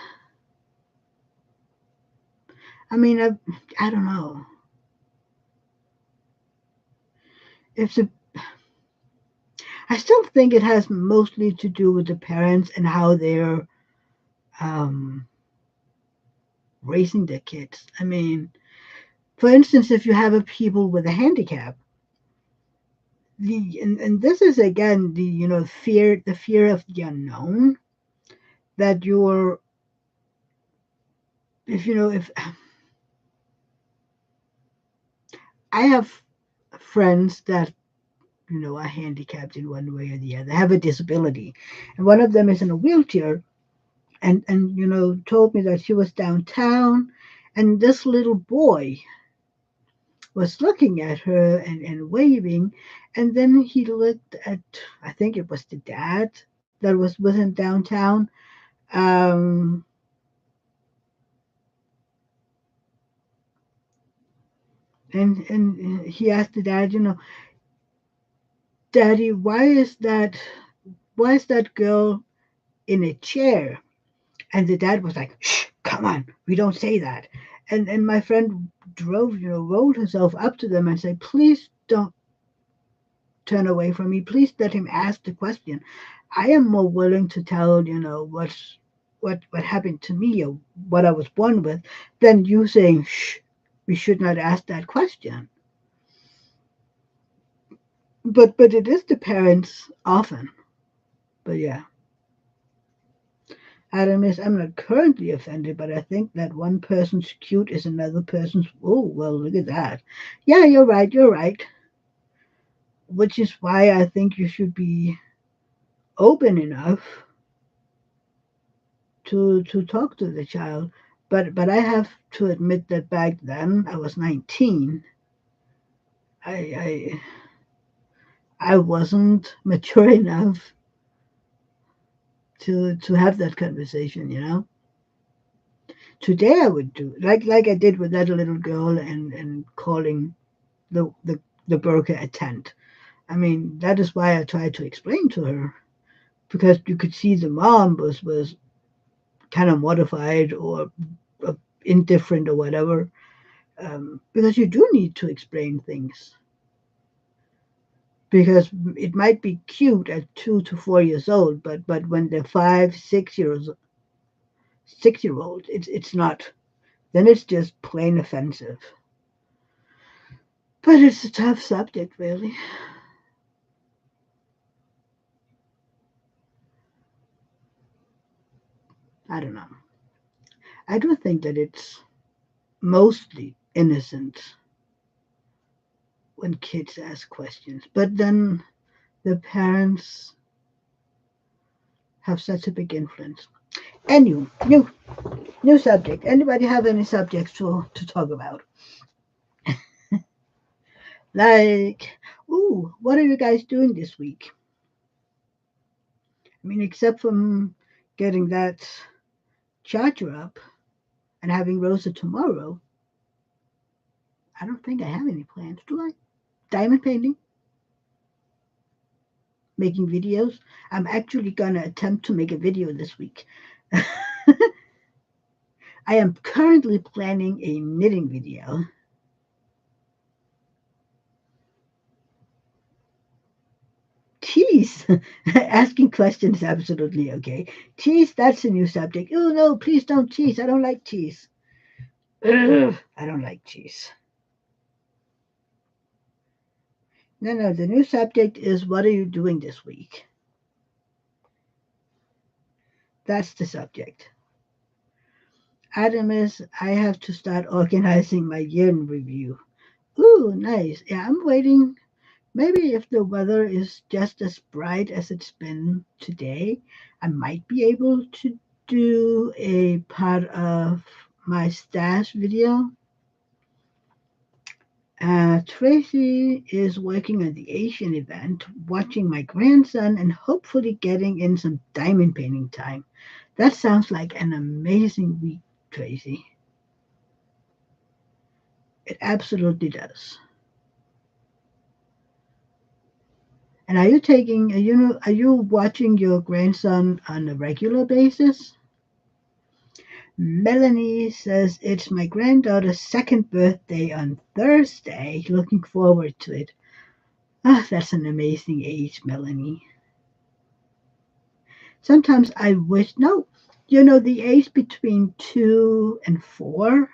I mean, I don't know. It's a, I still think it has mostly to do with the parents and how they're um, raising their kids. I mean, for instance, if you have a people with a handicap, and this is again the the fear of the unknown, that you're if if I have friends that are handicapped in one way or the other, have a disability, and one of them is in a wheelchair, and told me that she was downtown, and this little boy was looking at her and waving, and then he looked at, I think it was the dad that was with him downtown. um and he asked the dad, Daddy, why is that girl in a chair? And the dad was like, shh, come on, we don't say that. And my friend rolled herself up to them and said, please don't turn away from me. Please let him ask the question. I am more willing to tell, what happened to me or what I was born with, than you saying, shh, we should not ask that question. But it is the parents often. But yeah. Adam is, I'm not currently offended, but I think that one person's cute is another person's. Oh, well, look at that. Yeah, you're right. Which is why I think you should be open enough to talk to the child. But I have to admit that back then I was 19. I I wasn't mature enough to have that conversation. Today I would do like I did with that little girl and calling the the the burqa a tent. I mean, that is why I tried to explain to her, because you could see the mom was kind of mortified or uh, indifferent or whatever. Because you do need to explain things, because it might be cute at 2 to 4 years old, but when they're 5, 6 year olds, it's not. Then it's just plain offensive. But it's a tough subject, really. I don't know. I do think that it's mostly innocent when kids ask questions, but then the parents have such a big influence. Anyway, new subject. Anybody have any subjects to talk about? Like, ooh, what are you guys doing this week? I mean, except from getting that charger up and having Rosa tomorrow, I don't think I have any plans. Do I? Diamond painting, making videos. I'm actually gonna attempt to make a video this week. I am currently planning a knitting video. Cheese. Asking questions is absolutely okay. Cheese, that's a new subject. Oh no, please don't cheese. I don't like cheese. Ugh, I don't like cheese. No, no, the new subject is what are you doing this week? That's the subject. Adam is, I have to start organizing my year in review. Ooh, nice. Yeah, I'm waiting. Maybe if the weather is just as bright as it's been today, I might be able to do a part of my stash video. Tracy is working on the Asian event, watching my grandson, and hopefully getting in some diamond painting time. That sounds like an amazing week, Tracy. It absolutely does. And are you watching your grandson on a regular basis? Melanie says it's my granddaughter's second birthday on Thursday. Looking forward to it. Ah, that's an amazing age, Melanie. Sometimes I wish, no, the age between 2 and 4,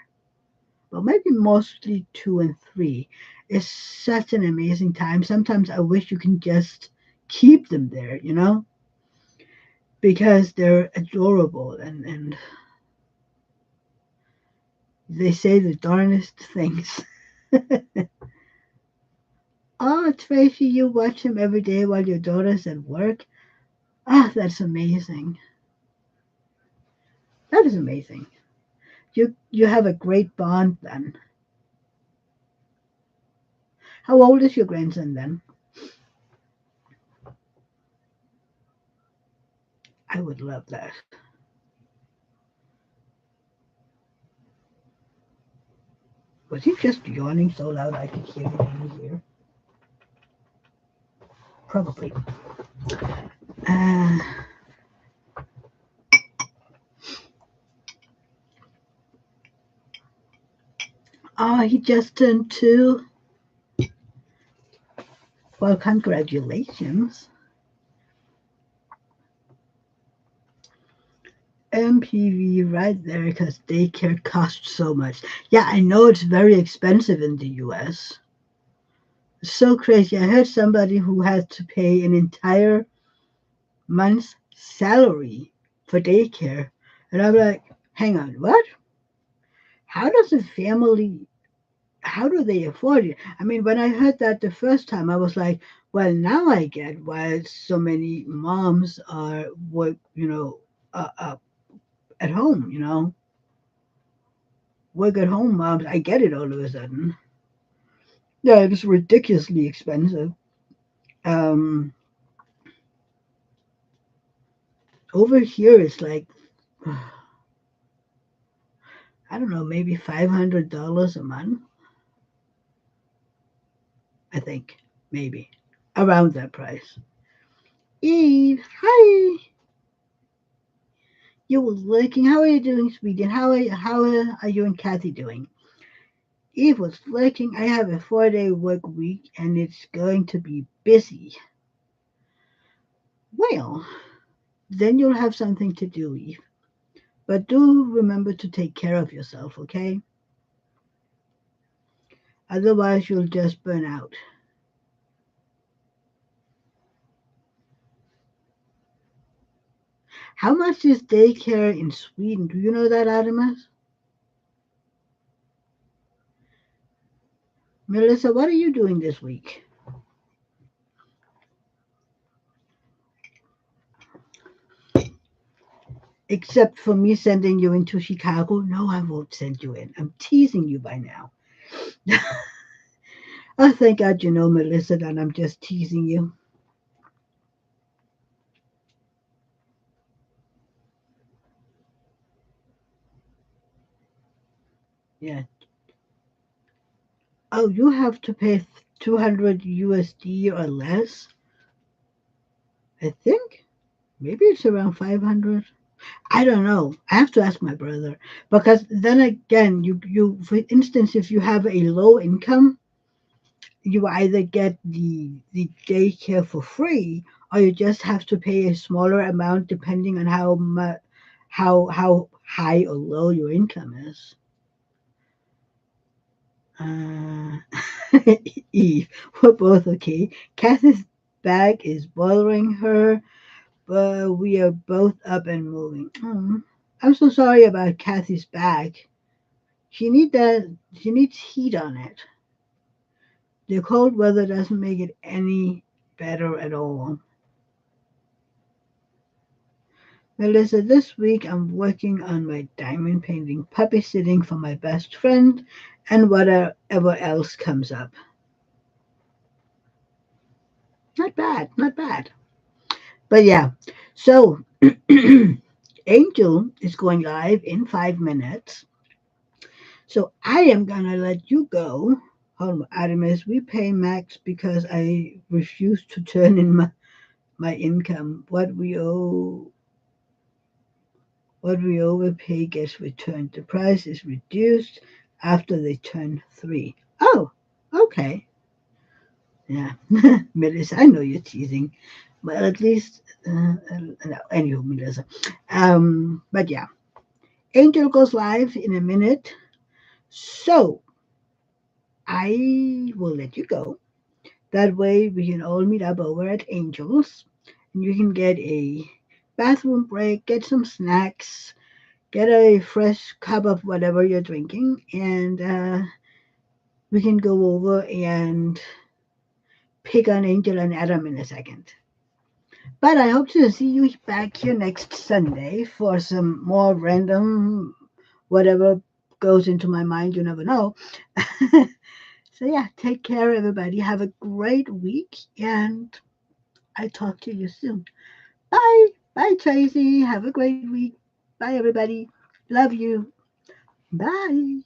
well, maybe mostly 2 and 3, is such an amazing time. Sometimes I wish you can just keep them there, because they're adorable and they say the darnest things. Oh, Tracy, you watch him every day while your daughter's at work. Ah, that's amazing. That is amazing. You have a great bond then. How old is your grandson then? I would love that. Was he just yawning so loud I could hear him in here? Probably. Uh, he just turned 2. Well, congratulations. MPV right there because daycare costs so much. Yeah, I know it's very expensive in the US. So crazy. I heard somebody who had to pay an entire month's salary for daycare. And I'm like, hang on, what? How does a family, how do they afford it? I mean, when I heard that the first time, I was like, well, now I get why so many moms are at home, work at home moms. I get it all of a sudden. Yeah, it is ridiculously expensive. Um, Over here, it's like, I don't know, maybe $500 a month. I think, maybe around that price. Eve, hi. You were lurking. How are you doing, sweetie? How are you and Kathy doing? Eve was lurking. I have a 4-day work week and it's going to be busy. Well, then you'll have something to do, Eve. But do remember to take care of yourself, okay? Otherwise, you'll just burn out. How much is daycare in Sweden? Do you know that, Adamus? Melissa, what are you doing this week? Except for me sending you into Chicago? No, I won't send you in. I'm teasing you by now. Oh, thank God you know, Melissa, that I'm just teasing you. Yeah. Oh, you have to pay 200 USD or less? I think. Maybe it's around 500. I don't know. I have to ask my brother. Because then again, for instance, if you have a low income, you either get the daycare for free or you just have to pay a smaller amount depending on how much how high or low your income is. Uh, Eve, we're both okay. Kathy's back is bothering her, but we are both up and moving. Oh, I'm so sorry about Kathy's back. She need that. She needs heat on it. The cold weather doesn't make it any better at all. Melissa, this week I'm working on my diamond painting, puppy sitting for my best friend, and whatever else comes up. Not bad, not bad. But yeah, so Angel is going live in 5 minutes. So I am gonna let you go. Hold on, Artemis, we pay max because I refuse to turn in my income. What What we overpay gets returned. The price is reduced after they turn 3. Oh, okay. Yeah. Melissa, I know you're teasing. Well, at least, no, anywho, Melissa. But yeah, Angel goes live in a minute. So I will let you go. That way we can all meet up over at Angel's and you can get a bathroom break, get some snacks, get a fresh cup of whatever you're drinking, and we can go over and pick on Angel and Adam in a second. But I hope to see you back here next Sunday for some more random whatever goes into my mind, you never know. So yeah, take care everybody. Have a great week and I talk to you soon. Bye. Bye Tracy. Have a great week. Bye everybody. Love you. Bye.